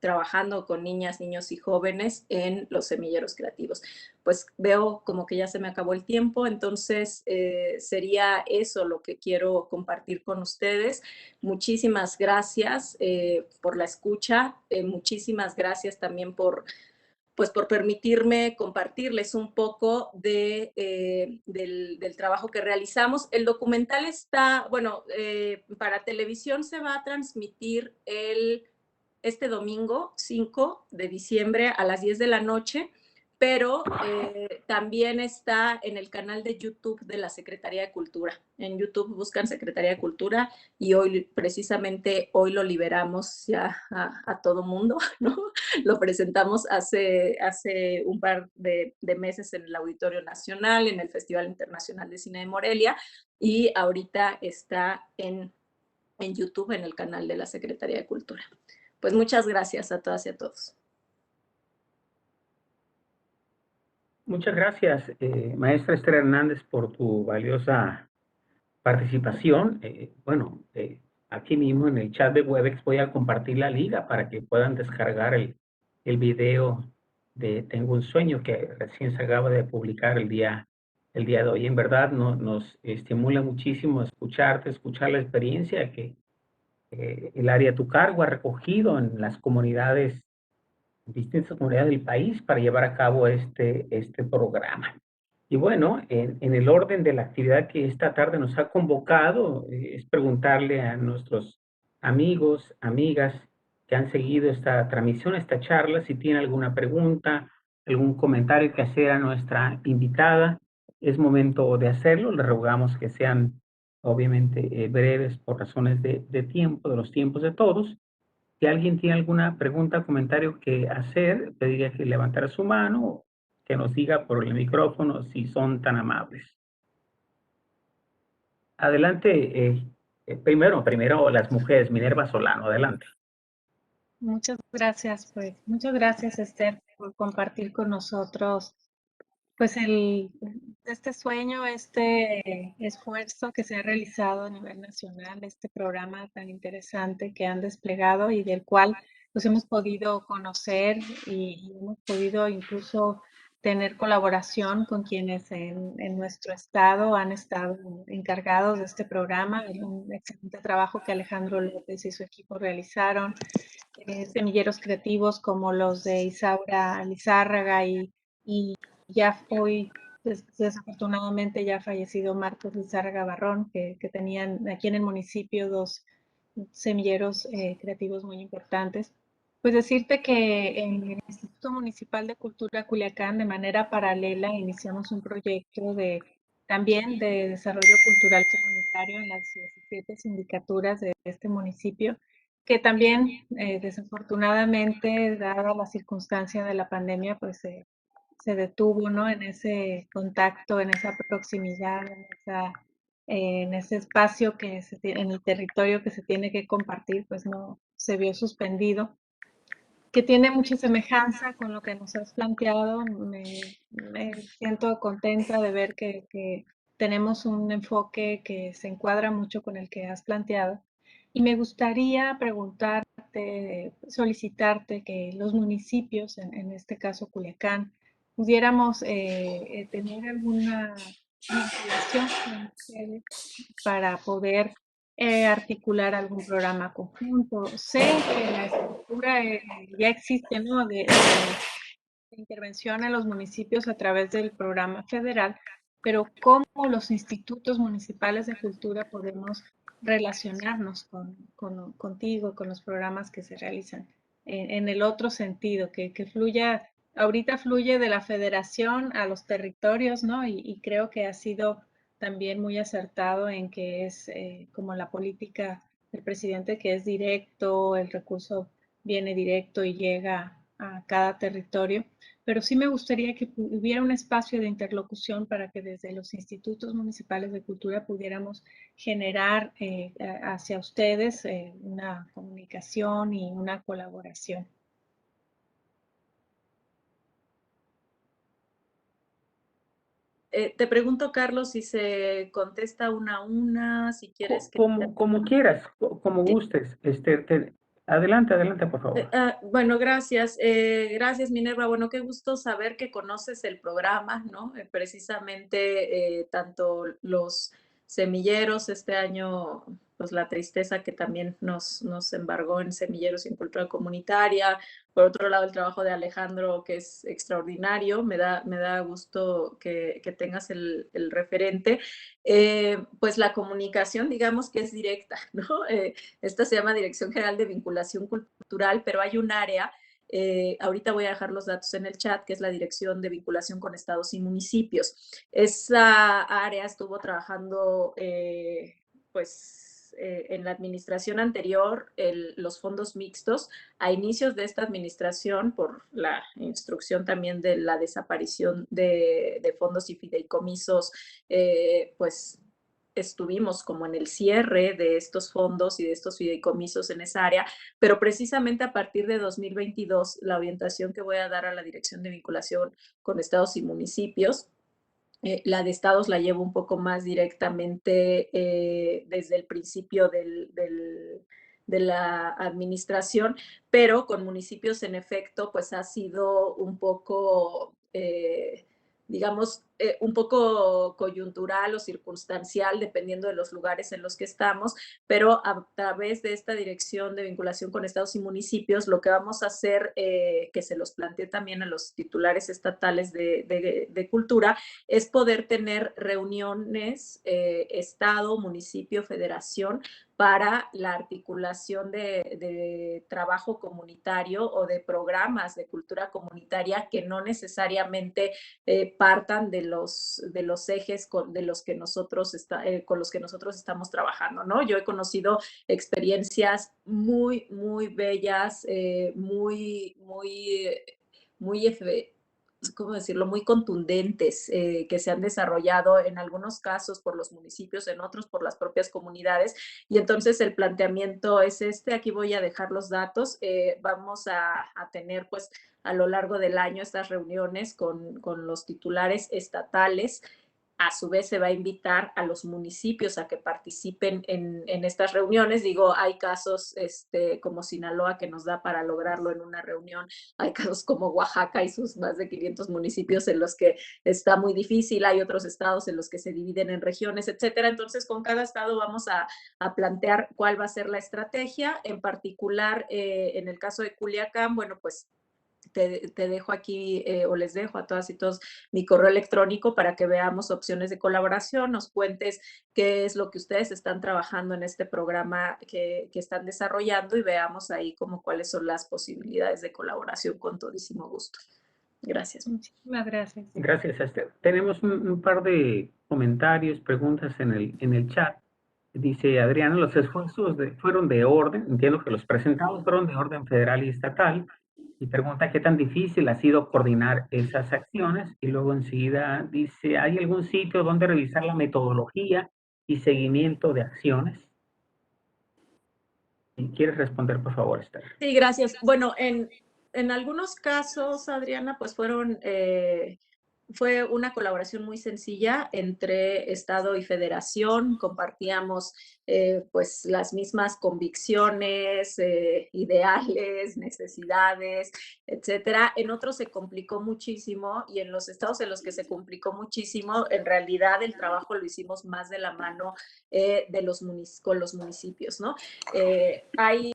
Trabajando con niñas, niños y jóvenes en los semilleros creativos. Pues veo como que ya se me acabó el tiempo, entonces sería eso lo que quiero compartir con ustedes. Muchísimas gracias por la escucha, muchísimas gracias también pues por permitirme compartirles un poco del trabajo que realizamos. El documental está, bueno, para televisión se va a transmitir este domingo 5 de diciembre a las 10 de la noche, pero también está en el canal de YouTube de la Secretaría de Cultura. En YouTube buscan Secretaría de Cultura y hoy, precisamente hoy lo liberamos ya a todo mundo, ¿no? Lo presentamos hace un par de meses en el Auditorio Nacional, en el Festival Internacional de Cine de Morelia, y ahorita está en YouTube, en el canal de la Secretaría de Cultura. Pues muchas gracias a todas y a todos. Muchas gracias, maestra Esther Hernández, por tu valiosa participación. Bueno, aquí mismo en el chat de Webex voy a compartir la liga para que puedan descargar el video de Tengo un sueño que recién se acaba de publicar el día de hoy. En verdad nos estimula muchísimo escucharte, escuchar la experiencia que el área a tu cargo ha recogido en las comunidades, distintas comunidades del país para llevar a cabo este programa. Y bueno, en el orden de la actividad que esta tarde nos ha convocado, es preguntarle a nuestros amigos, amigas que han seguido esta transmisión, esta charla, si tiene alguna pregunta, algún comentario que hacer a nuestra invitada. Es momento de hacerlo. Le rogamos que sean obviamente breves por razones de tiempo, de los tiempos de todos. Si alguien tiene alguna pregunta o comentario que hacer, pediría que levantara su mano o que nos diga por el micrófono si son tan amables. Adelante, primero las mujeres, Minerva Solano, adelante. Muchas gracias, pues, muchas gracias, Esther, por compartir con nosotros, pues, este sueño, este esfuerzo que se ha realizado a nivel nacional, este programa tan interesante que han desplegado y del cual, pues, hemos podido conocer y hemos podido incluso tener colaboración con quienes en nuestro estado han estado encargados de este programa. Es un excelente trabajo que Alejandro López y su equipo realizaron. Semilleros creativos como los de Isaura Lizárraga y ya hoy, desafortunadamente, ya fallecido Marcos Lizárraga Barrón, que tenían aquí en el municipio dos semilleros creativos muy importantes. Pues decirte que en el Instituto Municipal de Cultura Culiacán, de manera paralela, iniciamos un proyecto también de desarrollo cultural comunitario en las 17 sindicaturas de este municipio, que también desafortunadamente, dada la circunstancia de la pandemia, pues se detuvo, ¿no? En ese contacto, en esa proximidad, en ese espacio en el territorio que se tiene que compartir, pues no se vio suspendido, que tiene mucha semejanza con lo que nos has planteado. Me siento contenta de ver que tenemos un enfoque que se encuadra mucho con el que has planteado. Y me gustaría preguntarte, solicitarte que los municipios, en este caso Culiacán, pudiéramos tener alguna vinculación con ustedes para poder articular algún programa conjunto. Sé que la estructura ya existe, ¿no? De intervención en los municipios a través del programa federal, pero ¿cómo los institutos municipales de cultura podemos relacionarnos contigo, con los programas que se realizan en el otro sentido, que fluya, ahorita fluye de la federación a los territorios, ¿no? Y creo que ha sido también muy acertado en que es como la política del presidente, que es directo, el recurso viene directo y llega a cada territorio, pero sí me gustaría que hubiera un espacio de interlocución para que desde los institutos municipales de cultura pudiéramos generar hacia ustedes una comunicación y una colaboración. Te pregunto, Carlos, si se contesta una a una, si quieres que... Como quieras, como gustes. Adelante, adelante, por favor. Bueno, gracias. Gracias, Minerva. Bueno, qué gusto saber que conoces el programa, ¿no? Precisamente tanto los semilleros este año, pues la tristeza que también nos embargó en semilleros y en cultura comunitaria. Por otro lado, el trabajo de Alejandro, que es extraordinario. Me da gusto que tengas el referente. Pues la comunicación, digamos que es directa, ¿no? Esta se llama Dirección General de Vinculación Cultural, pero hay un área, ahorita voy a dejar los datos en el chat, que es la Dirección de Vinculación con Estados y Municipios. Esa área estuvo trabajando, en la administración anterior, los fondos mixtos. A inicios de esta administración, por la instrucción también de la desaparición de fondos y fideicomisos, pues estuvimos como en el cierre de estos fondos y de estos fideicomisos en esa área, pero precisamente a partir de 2022, la orientación que voy a dar a la Dirección de Vinculación con Estados y Municipios, la de estados la llevo un poco más directamente desde el principio de la administración, pero con municipios en efecto, pues ha sido un poco, digamos, un poco coyuntural o circunstancial, dependiendo de los lugares en los que estamos, pero a través de esta dirección de vinculación con estados y municipios, lo que vamos a hacer, que se los planteé también a los titulares estatales de cultura, es poder tener reuniones estado, municipio, federación, para la articulación de trabajo comunitario o de programas de cultura comunitaria que no necesariamente partan de los ejes con los que nosotros estamos trabajando, ¿no? Yo he conocido experiencias muy, muy bellas, ¿cómo decirlo?, muy contundentes, que se han desarrollado en algunos casos por los municipios, en otros por las propias comunidades. Y entonces el planteamiento es aquí voy a dejar los datos. Vamos a tener pues a lo largo del año estas reuniones con los titulares estatales. A su vez se va a invitar a los municipios a que participen en estas reuniones. Digo, hay casos como Sinaloa que nos da para lograrlo en una reunión. Hay casos como Oaxaca y sus más de 500 municipios en los que está muy difícil. Hay otros estados en los que se dividen en regiones, etcétera. Entonces, con cada estado vamos a plantear cuál va a ser la estrategia. En particular, en el caso de Culiacán, bueno, pues te dejo aquí o les dejo a todas y todos mi correo electrónico para que veamos opciones de colaboración, nos cuentes qué es lo que ustedes están trabajando en este programa que están desarrollando y veamos ahí como cuáles son las posibilidades de colaboración con todísimo gusto. Gracias. Muchísimas gracias. Gracias, Esther. Tenemos un par de comentarios, preguntas en el chat. Dice Adriana, los esfuerzos fueron de orden, entiendo que los presentados fueron de orden federal y estatal, y pregunta qué tan difícil ha sido coordinar esas acciones, y luego enseguida dice, ¿hay algún sitio donde revisar la metodología y seguimiento de acciones? Si quieres responder, por favor, Esther. Sí, gracias. Bueno, en algunos casos, Adriana, pues fue una colaboración muy sencilla entre Estado y Federación. Compartíamos pues las mismas convicciones, ideales, necesidades, etcétera. En otros se complicó muchísimo y en los estados en los que se complicó muchísimo, en realidad el trabajo lo hicimos más de la mano con los municipios, ¿no? Hay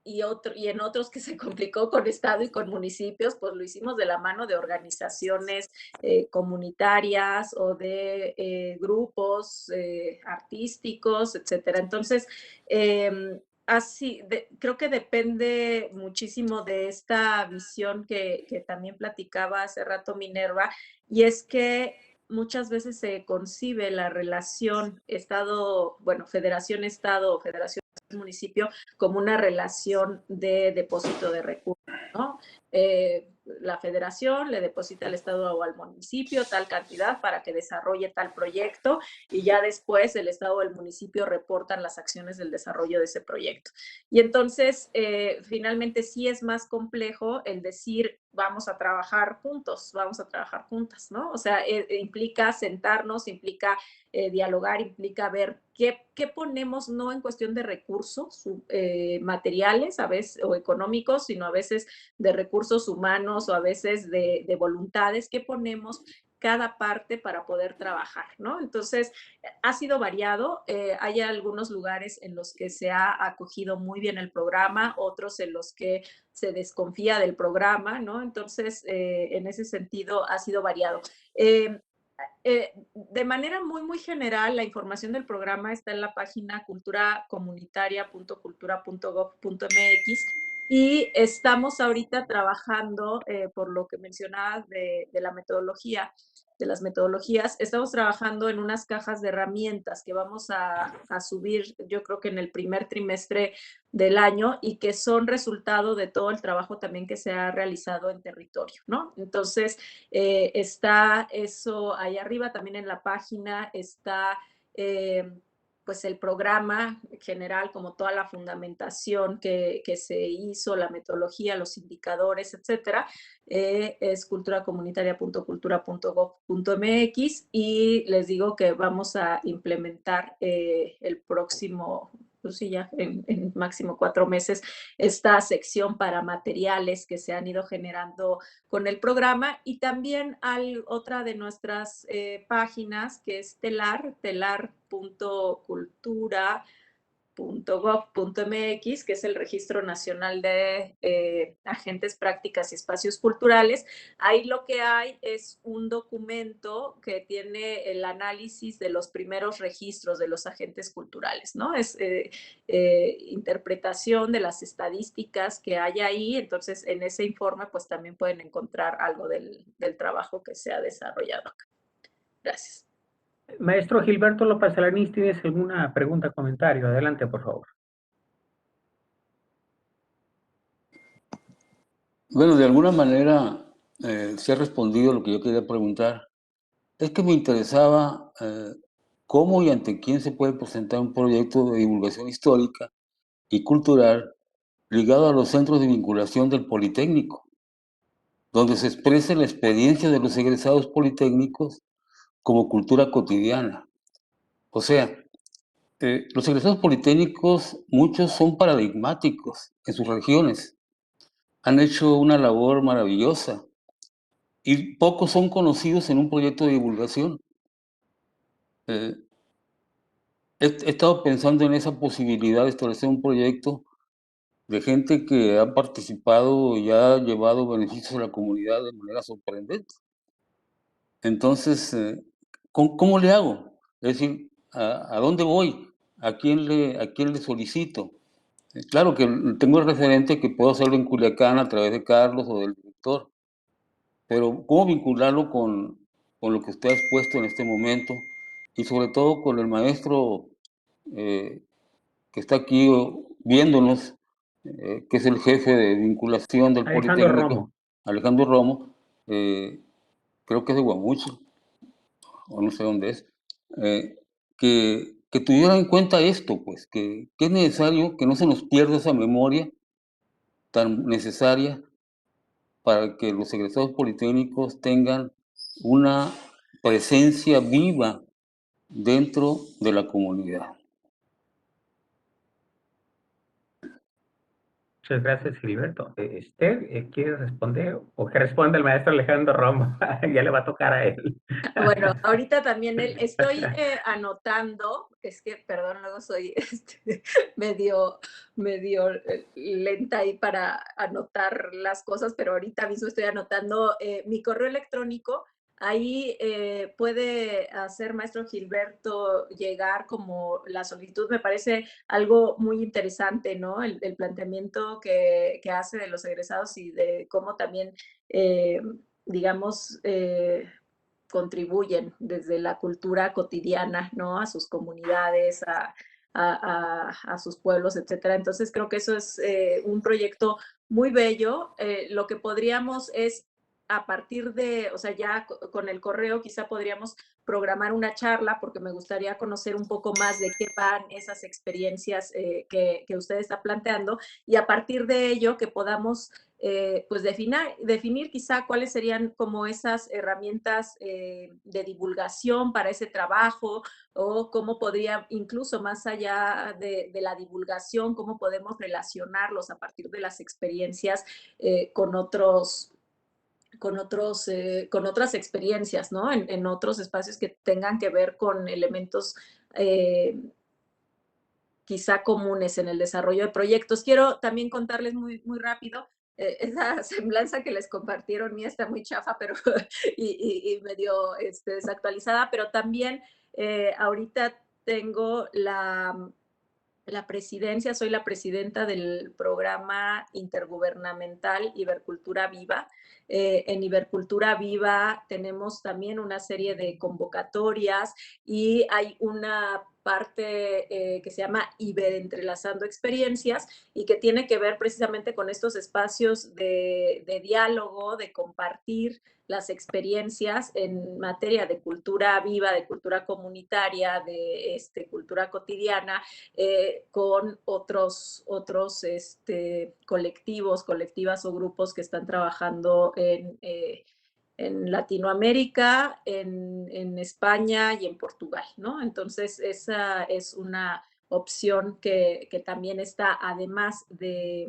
y en otros que se complicó con Estado y con municipios, pues lo hicimos de la mano de organizaciones comunitarias o de grupos artísticos, etcétera. Entonces, creo que depende muchísimo de esta visión que también platicaba hace rato Minerva, y es que muchas veces se concibe la relación Federación-Estado o Federación-Municipio como una relación de depósito de recursos, ¿no? La federación le deposita al Estado o al municipio tal cantidad para que desarrolle tal proyecto y ya después el Estado o el municipio reportan las acciones del desarrollo de ese proyecto. Y entonces, finalmente sí es más complejo el decir vamos a trabajar juntos, vamos a trabajar juntas, ¿no? O sea, implica sentarnos, implica dialogar, implica ver qué ponemos, no en cuestión de recursos materiales a veces, o económicos, sino a veces de recursos humanos o a veces de voluntades, qué ponemos cada parte para poder trabajar, ¿no? Entonces, ha sido variado. Hay algunos lugares en los que se ha acogido muy bien el programa, otros en los que se desconfía del programa, ¿no? Entonces, en ese sentido, ha sido variado. De manera muy, muy general, la información del programa está en la página culturacomunitaria.cultura.gov.mx y estamos ahorita trabajando, por lo que mencionabas de la metodología, de las metodologías, estamos trabajando en unas cajas de herramientas que vamos a subir, yo creo que en el primer trimestre del año, y que son resultado de todo el trabajo también que se ha realizado en territorio, ¿no? Entonces, está eso ahí arriba, también en la página está pues el programa general, como toda la fundamentación que se hizo, la metodología, los indicadores, etcétera. Es culturacomunitaria.cultura.gov.mx y les digo que vamos a implementar el próximo, pues sí, ya en máximo 4 meses, esta sección para materiales que se han ido generando con el programa, y también hay otra de nuestras páginas que es telar.cultura.gov.mx, que es el Registro Nacional de Agentes, Prácticas y Espacios Culturales. Ahí lo que hay es un documento que tiene el análisis de los primeros registros de los agentes culturales, ¿no? Es interpretación de las estadísticas que hay ahí. Entonces, en ese informe, pues también pueden encontrar algo del trabajo que se ha desarrollado acá. Gracias. Maestro Gilberto López Alanís, ¿tienes alguna pregunta, comentario? Adelante, por favor. Bueno, de alguna manera se ha respondido lo que yo quería preguntar. Es que me interesaba cómo y ante quién se puede presentar un proyecto de divulgación histórica y cultural ligado a los centros de vinculación del Politécnico, donde se exprese la experiencia de los egresados politécnicos como cultura cotidiana. O sea, los egresados politécnicos, muchos son paradigmáticos en sus regiones. Han hecho una labor maravillosa y pocos son conocidos en un proyecto de divulgación. He estado pensando en esa posibilidad de establecer un proyecto de gente que ha participado y ha llevado beneficios a la comunidad de manera sorprendente. Entonces, ¿cómo le hago? Es decir, ¿a dónde voy? ¿A quién le solicito? Claro que tengo el referente que puedo hacerlo en Culiacán a través de Carlos o del director, pero ¿cómo vincularlo con lo que usted ha expuesto en este momento? Y sobre todo con el maestro que está aquí viéndonos, que es el jefe de vinculación del Alejandro Politécnico, Romo. Alejandro Romo, creo que es de Guamuchi, o no sé dónde es. que tuvieran en cuenta esto, pues, que es necesario que no se nos pierda esa memoria tan necesaria para que los egresados politécnicos tengan una presencia viva dentro de la comunidad. Muchas gracias, Gilberto. Esther, ¿quiere responder? ¿O que responde el maestro Alejandro Romo? Ya le va a tocar a él. Bueno, ahorita también estoy anotando, es que, perdón, luego soy medio lenta ahí para anotar las cosas, pero ahorita mismo estoy anotando mi correo electrónico. Ahí puede hacer maestro Gilberto llegar como la solicitud. Me parece algo muy interesante, ¿no? El planteamiento que hace de los egresados y de cómo también, digamos, contribuyen desde la cultura cotidiana, ¿no? A sus comunidades, a sus pueblos, etcétera. Entonces creo que eso es un proyecto muy bello. Lo que podríamos es a partir de, o sea, ya con el correo quizá podríamos programar una charla porque me gustaría conocer un poco más de qué van esas experiencias que usted está planteando y a partir de ello que podamos pues definir quizá cuáles serían como esas herramientas de divulgación para ese trabajo o cómo podría, incluso más allá de la divulgación, cómo podemos relacionarlos a partir de las experiencias con otros con otras experiencias, ¿no? En otros espacios que tengan que ver con elementos quizá comunes en el desarrollo de proyectos. Quiero también contarles muy rápido, esa semblanza que les compartieron mía está muy chafa, pero y medio desactualizada, pero también ahorita tengo la presidencia, soy la presidenta del programa intergubernamental Ibercultura Viva. En Ibercultura Viva tenemos también una serie de convocatorias y hay una parte que se llama Iberentrelazando Experiencias y que tiene que ver precisamente con estos espacios de diálogo, de compartir las experiencias en materia de cultura viva, de cultura comunitaria, de cultura cotidiana, con otros colectivos, colectivas o grupos que están trabajando en Latinoamérica, en España y en Portugal, ¿no? Entonces, esa es una opción que también está, además de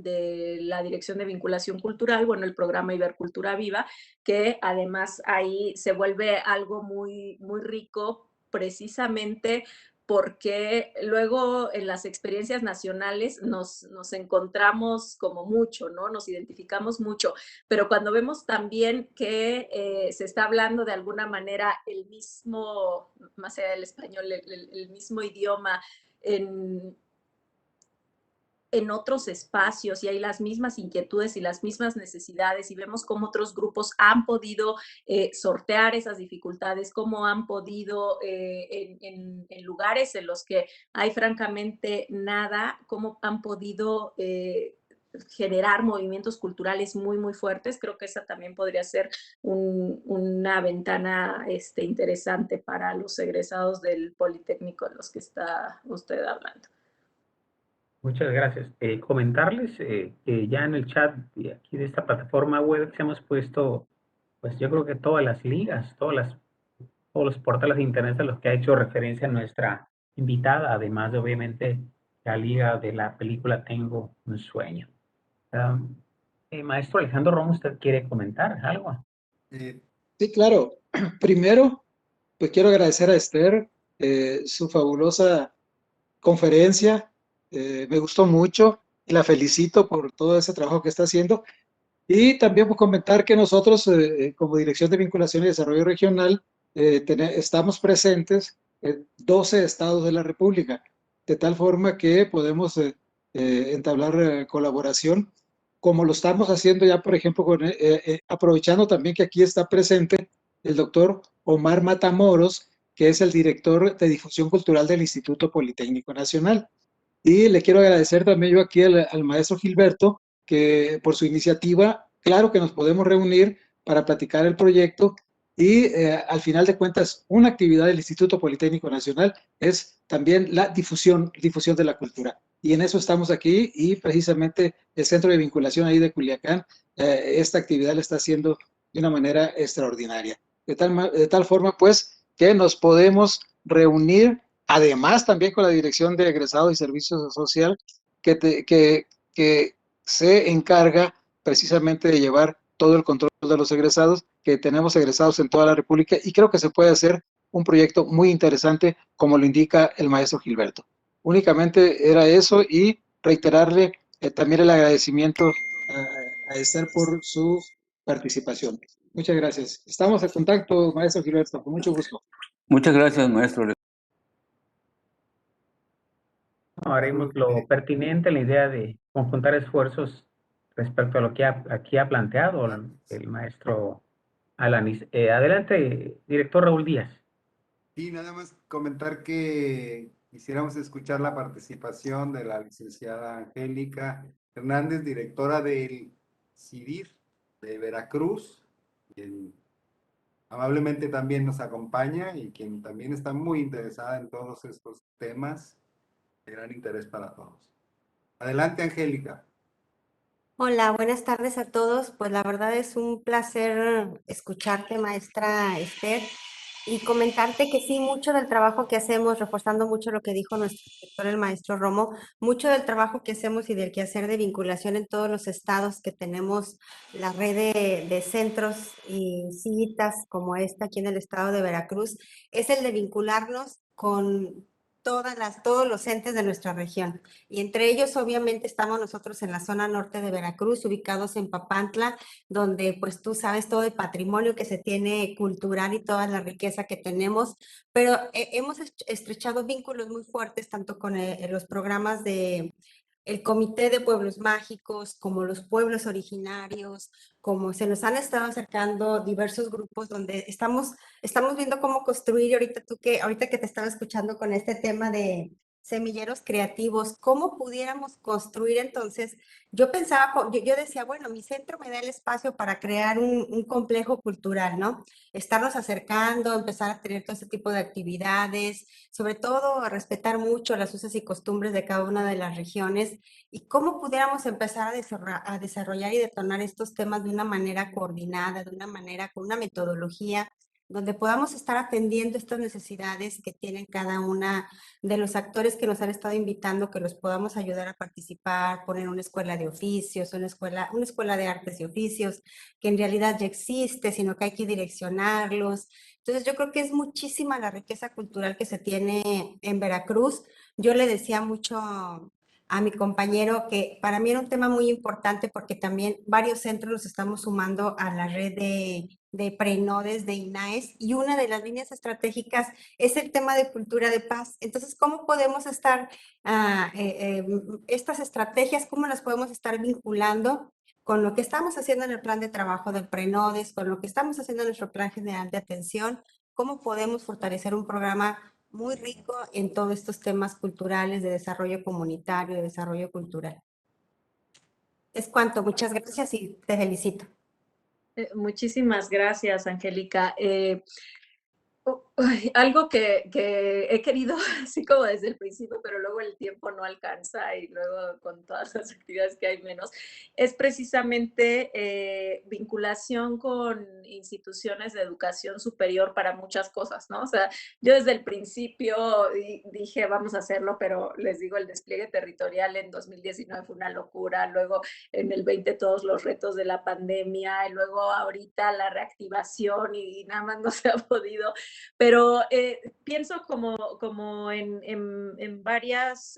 la Dirección de Vinculación Cultural, bueno, el programa Ibercultura Viva, que además ahí se vuelve algo muy rico precisamente porque luego en las experiencias nacionales nos encontramos como mucho, ¿no? Nos identificamos mucho, pero cuando vemos también que se está hablando de alguna manera el mismo, más allá del español, el mismo idioma en otros espacios y hay las mismas inquietudes y las mismas necesidades y vemos cómo otros grupos han podido sortear esas dificultades, cómo han podido en lugares en los que hay francamente nada, cómo han podido generar movimientos culturales muy fuertes. Creo que esa también podría ser una ventana interesante para los egresados del Politécnico de los que está usted hablando. Muchas gracias. Comentarles que ya en el chat de aquí de esta plataforma web que hemos puesto, pues yo creo que todas las ligas, todos los portales de internet a los que ha hecho referencia nuestra invitada, además de obviamente la liga de la película Tengo un sueño. Maestro Alejandro Romo, ¿usted quiere comentar algo? Sí, claro. Primero, pues quiero agradecer a Esther su fabulosa conferencia. Me gustó mucho y la felicito por todo ese trabajo que está haciendo. Y también por comentar que nosotros, como Dirección de Vinculación y Desarrollo Regional, estamos presentes en 12 estados de la República, de tal forma que podemos entablar colaboración, como lo estamos haciendo ya, por ejemplo, aprovechando también que aquí está presente el doctor Omar Matamoros, que es el director de difusión cultural del Instituto Politécnico Nacional. Y le quiero agradecer también yo aquí al maestro Gilberto, que por su iniciativa, claro que nos podemos reunir para platicar el proyecto Y al final de cuentas, una actividad del Instituto Politécnico Nacional es también la difusión de la cultura. Y en eso estamos aquí y precisamente el Centro de Vinculación ahí de Culiacán, esta actividad la está haciendo de una manera extraordinaria. De tal forma, pues, que nos podemos reunir, además también con la Dirección de Egresados y Servicios Social, que se encarga precisamente de llevar todo el control de los egresados, que tenemos egresados en toda la República, y creo que se puede hacer un proyecto muy interesante, como lo indica el maestro Gilberto. Únicamente era eso y reiterarle también el agradecimiento a Esther por su participación. Muchas gracias. Estamos en contacto, maestro Gilberto, con mucho gusto. Muchas gracias, maestro. Haremos lo pertinente en la idea de conjuntar esfuerzos respecto a lo que aquí ha planteado el maestro Alanis. Adelante, director Raúl Díaz. Y nada más comentar que quisiéramos escuchar la participación de la licenciada Angélica Hernández, directora del CIDIR de Veracruz, quien amablemente también nos acompaña y quien también está muy interesada en todos estos temas de gran interés para todos. Adelante, Angélica. Hola, buenas tardes a todos. Pues la verdad es un placer escucharte, maestra Esther, y comentarte que sí, mucho del trabajo que hacemos, reforzando mucho lo que dijo nuestro director, el maestro Romo, mucho del trabajo que hacemos y del quehacer de vinculación en todos los estados que tenemos la red de centros y citas como esta aquí en el estado de Veracruz, es el de vincularnos con todos los entes de nuestra región. Y entre ellos, obviamente, estamos nosotros en la zona norte de Veracruz, ubicados en Papantla, donde pues tú sabes todo el patrimonio que se tiene cultural y toda la riqueza que tenemos, pero hemos estrechado vínculos muy fuertes tanto con los programas de el Comité de Pueblos Mágicos, como los pueblos originarios, como se nos han estado acercando diversos grupos donde estamos viendo cómo construir, ahorita que te estaba escuchando con este tema de semilleros creativos, cómo pudiéramos construir entonces. Yo pensaba, yo decía, bueno, mi centro me da el espacio para crear un complejo cultural, ¿no? Estarnos acercando, empezar a tener todo este tipo de actividades, sobre todo a respetar mucho las usos y costumbres de cada una de las regiones y cómo pudiéramos empezar a desarrollar y detonar estos temas de una manera coordinada, de una manera con una metodología donde podamos estar atendiendo estas necesidades que tienen cada una de los actores que nos han estado invitando, que los podamos ayudar a participar, poner una escuela de oficios, una escuela de artes y oficios, que en realidad ya existe, sino que hay que direccionarlos. Entonces yo creo que es muchísima la riqueza cultural que se tiene en Veracruz. Yo le decía mucho a mi compañero que para mí era un tema muy importante porque también varios centros los estamos sumando a la red de prenodes de INAES y una de las líneas estratégicas es el tema de cultura de paz. Entonces, ¿cómo podemos estar, estas estrategias, cómo las podemos estar vinculando con lo que estamos haciendo en el plan de trabajo del prenodes, con lo que estamos haciendo en nuestro plan general de atención? ¿Cómo podemos fortalecer un programa muy rico en todos estos temas culturales de desarrollo comunitario, de desarrollo cultural? Es cuanto, muchas gracias y te felicito. Muchísimas gracias, Angélica. Algo que he querido así como desde el principio, pero luego el tiempo no alcanza y luego con todas las actividades que hay menos, es precisamente vinculación con instituciones de educación superior para muchas cosas, ¿no? O sea, yo desde el principio dije, vamos a hacerlo, pero les digo, el despliegue territorial en 2019 fue una locura, luego en el 20 todos los retos de la pandemia, y luego ahorita la reactivación y nada más no se ha podido. Pero pienso como en varios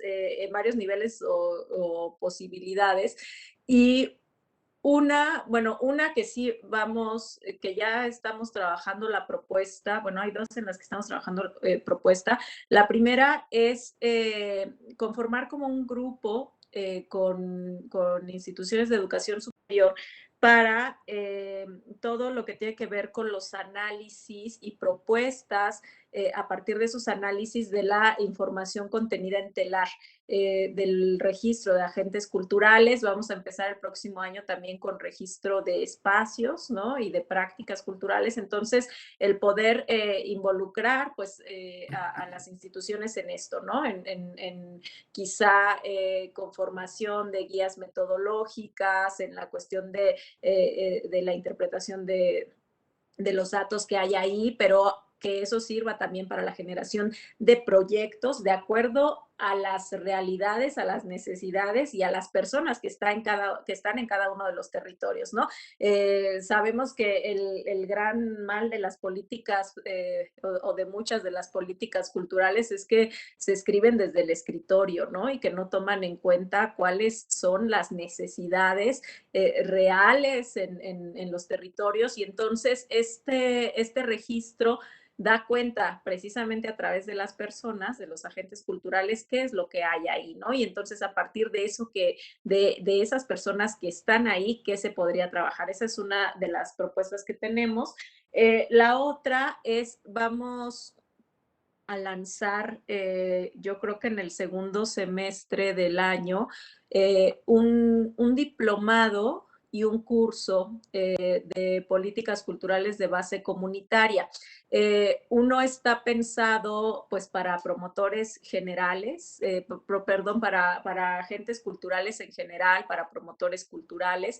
niveles o posibilidades. Y una que sí vamos, que ya estamos trabajando la propuesta, bueno, hay dos en las que estamos trabajando propuesta. La primera es conformar como un grupo con instituciones de educación superior para todo lo que tiene que ver con los análisis y propuestas a partir de esos análisis de la información contenida en telar del registro de agentes culturales. Vamos a empezar el próximo año también con registro de espacios, ¿no? Y de prácticas culturales. Entonces, el poder involucrar pues a las instituciones en esto, ¿no? En quizá con formación de guías metodológicas, en la cuestión de la interpretación de los datos que hay ahí, pero que eso sirva también para la generación de proyectos de acuerdo a las realidades, a las necesidades y a las personas que están en cada uno de los territorios, ¿no? Sabemos que el gran mal de las políticas o de muchas de las políticas culturales es que se escriben desde el escritorio, ¿no? Y que no toman en cuenta cuáles son las necesidades reales en los territorios. Y entonces este registro da cuenta precisamente a través de las personas, de los agentes culturales, qué es lo que hay ahí, ¿no? Y entonces a partir de eso de esas personas que están ahí, ¿qué se podría trabajar? Esa es una de las propuestas que tenemos. La otra es, vamos a lanzar, yo creo que en el segundo semestre del año, un diplomado y un curso de políticas culturales de base comunitaria. Uno está pensado pues para promotores generales, perdón, para agentes culturales en general, para promotores culturales,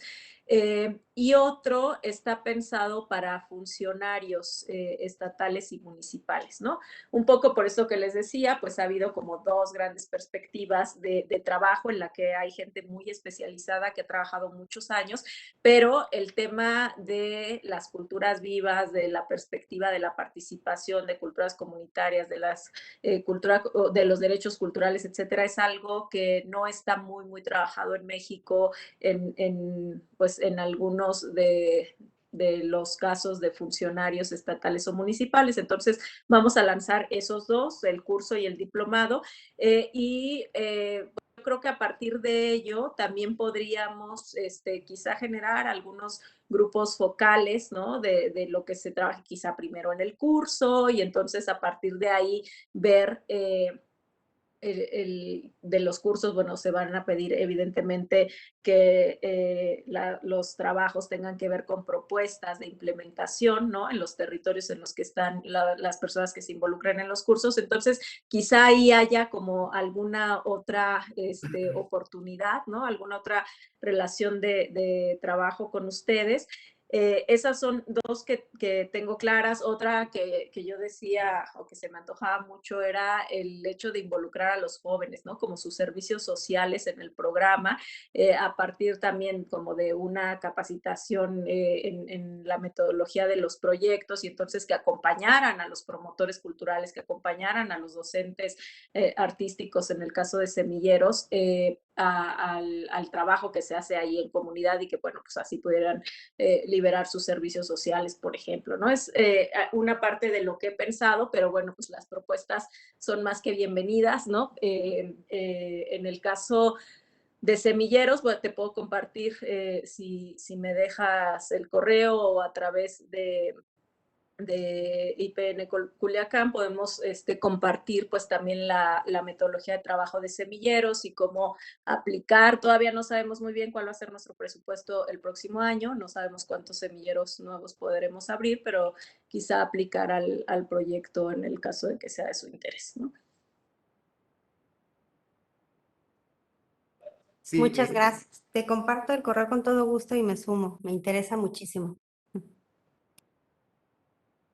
y otro está pensado para funcionarios estatales y municipales, ¿no? Un poco por eso que les decía, pues ha habido como dos grandes perspectivas de trabajo en la que hay gente muy especializada que ha trabajado muchos años, pero el tema de las culturas vivas, de la perspectiva de la participación de culturas comunitarias, de las de los derechos culturales, etcétera, es algo que no está muy trabajado en México pues en algunos de los casos de funcionarios estatales o municipales. Entonces, vamos a lanzar esos dos, el curso y el diplomado, yo creo que a partir de ello también podríamos quizá generar algunos grupos focales, ¿no? De lo que se trabaja quizá primero en el curso y entonces a partir de ahí ver de los cursos, bueno, se van a pedir evidentemente que los trabajos tengan que ver con propuestas de implementación, ¿no? En los territorios en los que están las personas que se involucran en los cursos. Entonces, quizá ahí haya como alguna otra oportunidad, ¿no? Alguna otra relación de trabajo con ustedes. Esas son dos que tengo claras. Otra que yo decía o que se me antojaba mucho era el hecho de involucrar a los jóvenes, ¿no? Como sus servicios sociales en el programa, a partir también como de una capacitación en la metodología de los proyectos y entonces que acompañaran a los promotores culturales, que acompañaran a los docentes artísticos en el caso de Semilleros al trabajo que se hace ahí en comunidad y que, bueno, pues así pudieran liberar sus servicios sociales, por ejemplo, ¿no? Es una parte de lo que he pensado, pero bueno, pues las propuestas son más que bienvenidas, ¿no? En el caso de Semilleros, bueno, te puedo compartir si me dejas el correo o a través de IPN Culiacán podemos compartir pues también la metodología de trabajo de Semilleros y cómo aplicar. Todavía no sabemos muy bien cuál va a ser nuestro presupuesto el próximo año, no sabemos cuántos semilleros nuevos podremos abrir, pero quizá aplicar al proyecto en el caso de que sea de su interés, ¿no? Sí, Muchas gracias. Te comparto el correo con todo gusto y me sumo. Me interesa muchísimo.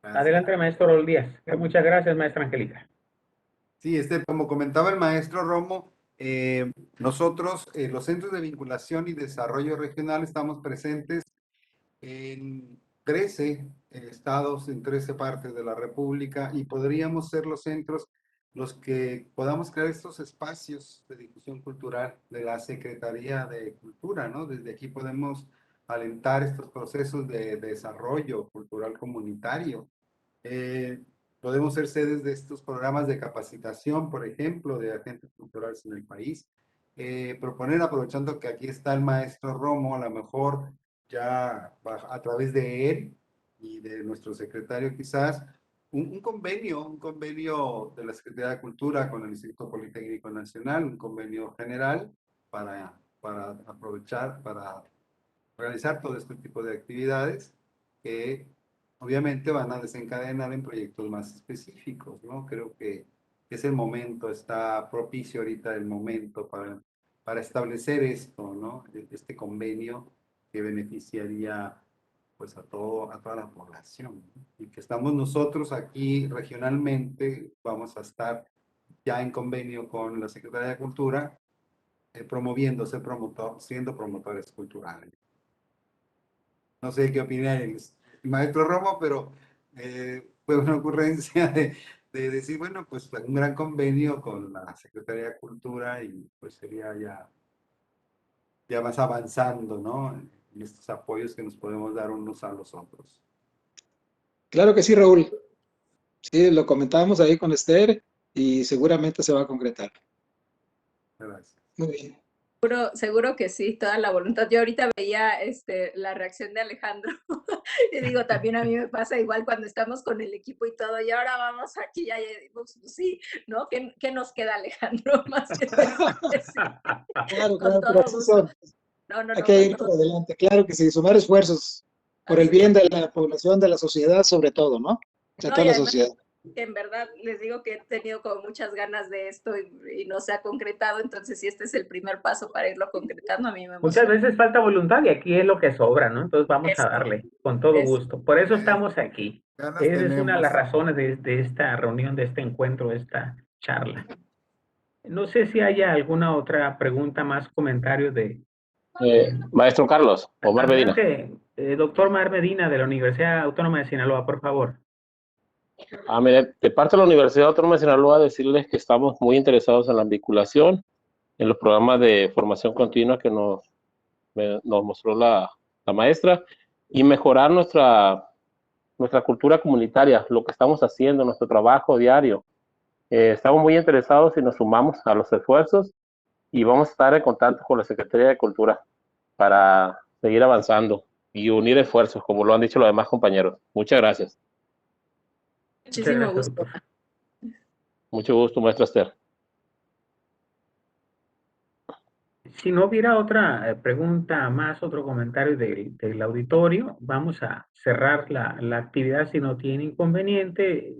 Adelante, maestro Raúl Díaz. Muchas gracias, maestra Angélica. Sí, como comentaba el maestro Romo, nosotros, los centros de vinculación y desarrollo regional, estamos presentes en 13 estados, en 13 partes de la República y podríamos ser los centros los que podamos crear estos espacios de difusión cultural de la Secretaría de Cultura, ¿no? Desde aquí podemos alentar estos procesos de desarrollo cultural comunitario. Podemos ser sedes de estos programas de capacitación, por ejemplo, de agentes culturales en el país. Proponer, aprovechando que aquí está el maestro Romo, a lo mejor ya a través de él y de nuestro secretario quizás, un convenio de la Secretaría de Cultura con el Instituto Politécnico Nacional, un convenio general para aprovechar, para realizar todo este tipo de actividades que obviamente van a desencadenar en proyectos más específicos, ¿no? Creo que es el momento, está propicio ahorita el momento para establecer esto, ¿no? Este convenio que beneficiaría pues a toda la población, ¿no? Y que estamos nosotros aquí regionalmente, vamos a estar ya en convenio con la Secretaría de Cultura, siendo promotores culturales. No sé qué opina el maestro Romo, pero fue una ocurrencia de decir, bueno, pues un gran convenio con la Secretaría de Cultura y pues sería ya más avanzando, ¿no? En estos apoyos que nos podemos dar unos a los otros. Claro que sí, Raúl. Sí, lo comentábamos ahí con Esther y seguramente se va a concretar. Gracias. Muy bien. Seguro que sí, toda la voluntad. Yo ahorita veía la reacción de Alejandro y digo, también a mí me pasa igual cuando estamos con el equipo y todo, y ahora vamos aquí, ya pues, sí, ¿no? ¿Qué nos queda, Alejandro? Más que sí. Claro, Con pero todo así gusto. son. No, Hay que con ir por todo. adelante. Claro que sí, sumar esfuerzos por el Así bien de la población, de la sociedad, sobre todo, ¿no? De no, y toda la además, sociedad. en verdad, les digo que he tenido como muchas ganas de esto y no se ha concretado, entonces si este es el primer paso para irlo concretando, a mí me Muchas emociona. veces falta voluntad y aquí es lo que sobra, ¿no? Entonces vamos a Eso, darle con todo eso. gusto. Por eso estamos aquí. Ganas Esa es una de las tenemos. razones de esta reunión, de este encuentro, de esta charla. No sé si haya alguna otra pregunta más, comentario de... Maestro Carlos, Omar Medina. Adelante, doctor Mar Medina, de la Universidad Autónoma de Sinaloa, por favor. Mire, de parte de la Universidad Autónoma de Sinaloa, decirles que estamos muy interesados en la vinculación, en los programas de formación continua que nos mostró la maestra y mejorar nuestra cultura comunitaria, lo que estamos haciendo, nuestro trabajo diario. Estamos muy interesados y nos sumamos a los esfuerzos y vamos a estar en contacto con la Secretaría de Cultura para seguir avanzando y unir esfuerzos, como lo han dicho los demás compañeros. Muchas gracias. Muchas Muchísimo gracias, gusto. doctor. Mucho gusto, maestra Esther. Si no hubiera otra pregunta más, otro comentario del auditorio, vamos a cerrar la actividad si no tiene inconveniente,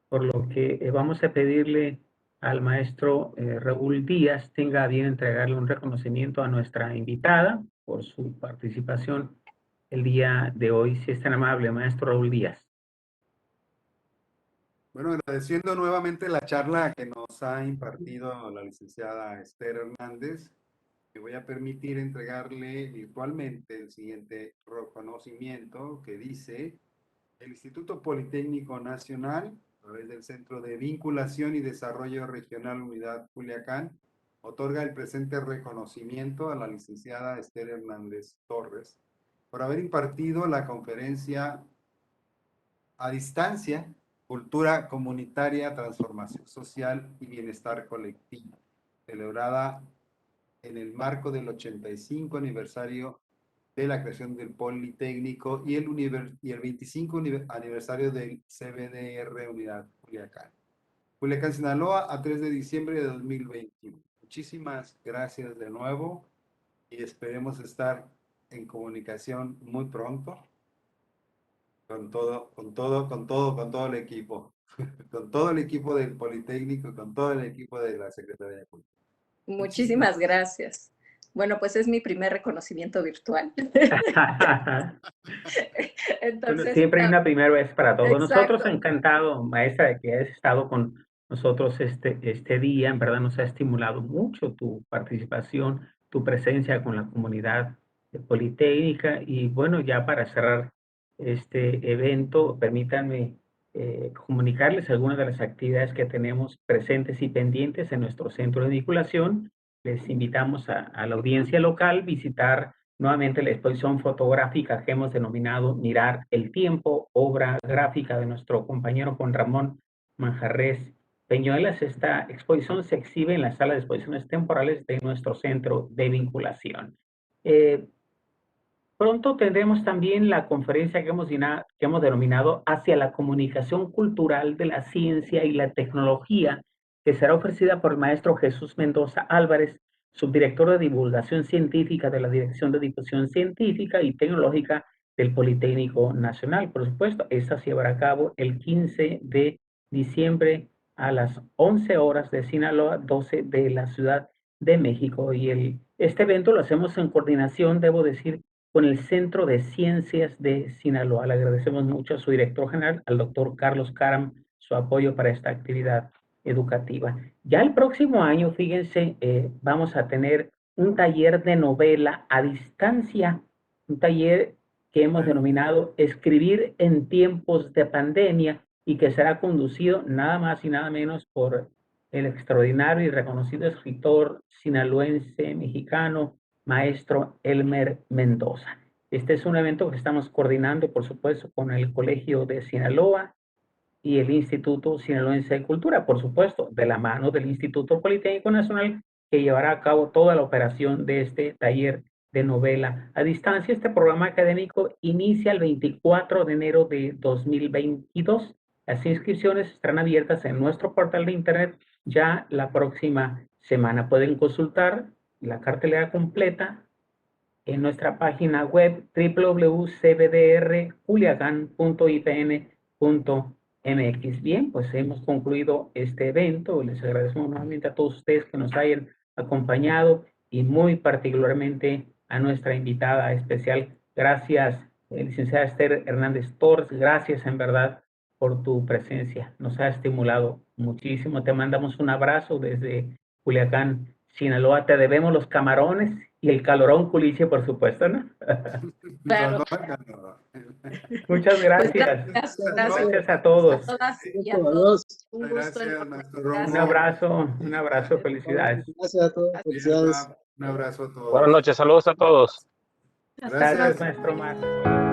por lo que vamos a pedirle al maestro Raúl Díaz tenga a bien entregarle un reconocimiento a nuestra invitada por su participación el día de hoy, si es tan amable, maestro Raúl Díaz. Bueno, agradeciendo nuevamente la charla que nos ha impartido la licenciada Esther Hernández, me voy a permitir entregarle virtualmente el siguiente reconocimiento que dice: el Instituto Politécnico Nacional, a través del Centro de Vinculación y Desarrollo Regional Unidad Culiacán, otorga el presente reconocimiento a la licenciada Esther Hernández Torres por haber impartido la conferencia a distancia, Cultura Comunitaria, Transformación Social y Bienestar Colectivo, celebrada en el marco del 85 aniversario de la creación del Politécnico y el 25 aniversario del CBDR Unidad Culiacán. Culiacán, Sinaloa, a 3 de diciembre de 2021. Muchísimas gracias de nuevo y esperemos estar en comunicación muy pronto con todo el equipo, con todo el equipo del Politécnico, con todo el equipo de la Secretaría de Cultura. Muchísimas gracias. Bueno, pues es mi primer reconocimiento virtual. Bueno, Entonces, siempre hay una primera vez para todo. Nosotros exacto. encantados, maestra, de que hayas estado con nosotros este día. En verdad nos ha estimulado mucho tu participación, tu presencia con la comunidad politécnica. Y bueno, ya para cerrar este evento, permítanme comunicarles algunas de las actividades que tenemos presentes y pendientes en nuestro centro de vinculación. Les invitamos a la audiencia local visitar nuevamente la exposición fotográfica que hemos denominado Mirar el Tiempo, obra gráfica de nuestro compañero Juan Ramón Manjarrés Peñuelas. Esta exposición se exhibe en la sala de exposiciones temporales de nuestro centro de vinculación. Pronto tendremos también la conferencia que hemos denominado Hacia la comunicación cultural de la ciencia y la tecnología, que será ofrecida por el maestro Jesús Mendoza Álvarez, subdirector de divulgación científica de la Dirección de Difusión Científica y Tecnológica del Politécnico Nacional. Por supuesto, esta se llevará a cabo el 15 de diciembre a las 11 horas de Sinaloa, 12 de la Ciudad de México. Y este evento lo hacemos en coordinación, debo decir, con el Centro de Ciencias de Sinaloa. Le agradecemos mucho a su director general, al doctor Carlos Caram, su apoyo para esta actividad educativa. Ya el próximo año, fíjense, vamos a tener un taller de novela a distancia, un taller que hemos denominado Escribir en tiempos de pandemia y que será conducido nada más y nada menos por el extraordinario y reconocido escritor sinaloense mexicano, maestro Elmer Mendoza. Este es un evento que estamos coordinando, por supuesto, con el Colegio de Sinaloa y el Instituto Sinaloense de Cultura, por supuesto, de la mano del Instituto Politécnico Nacional, que llevará a cabo toda la operación de este taller de novela a distancia. Este programa académico inicia el 24 de enero de 2022. Las inscripciones estarán abiertas en nuestro portal de internet ya la próxima semana. Pueden consultar la cartelera completa en nuestra página web www.cbdrculiacan.ipn.mx. Bien, pues hemos concluido este evento. Les agradecemos nuevamente a todos ustedes que nos hayan acompañado y muy particularmente a nuestra invitada especial. Gracias, licenciada Esther Hernández Torres. Gracias en verdad por tu presencia. Nos ha estimulado muchísimo. Te mandamos un abrazo desde Culiacán, Sinaloa. Te debemos los camarones y el calorón culiche, por supuesto, ¿no? Claro. Muchas gracias. Pues Gracias a todos. A todas y a todos. Un gusto. Gracias, maestro Romo. Un abrazo, felicidades. Gracias a todos, felicidades. Un abrazo a todos. Buenas noches, saludos a todos. Gracias, maestro Mar.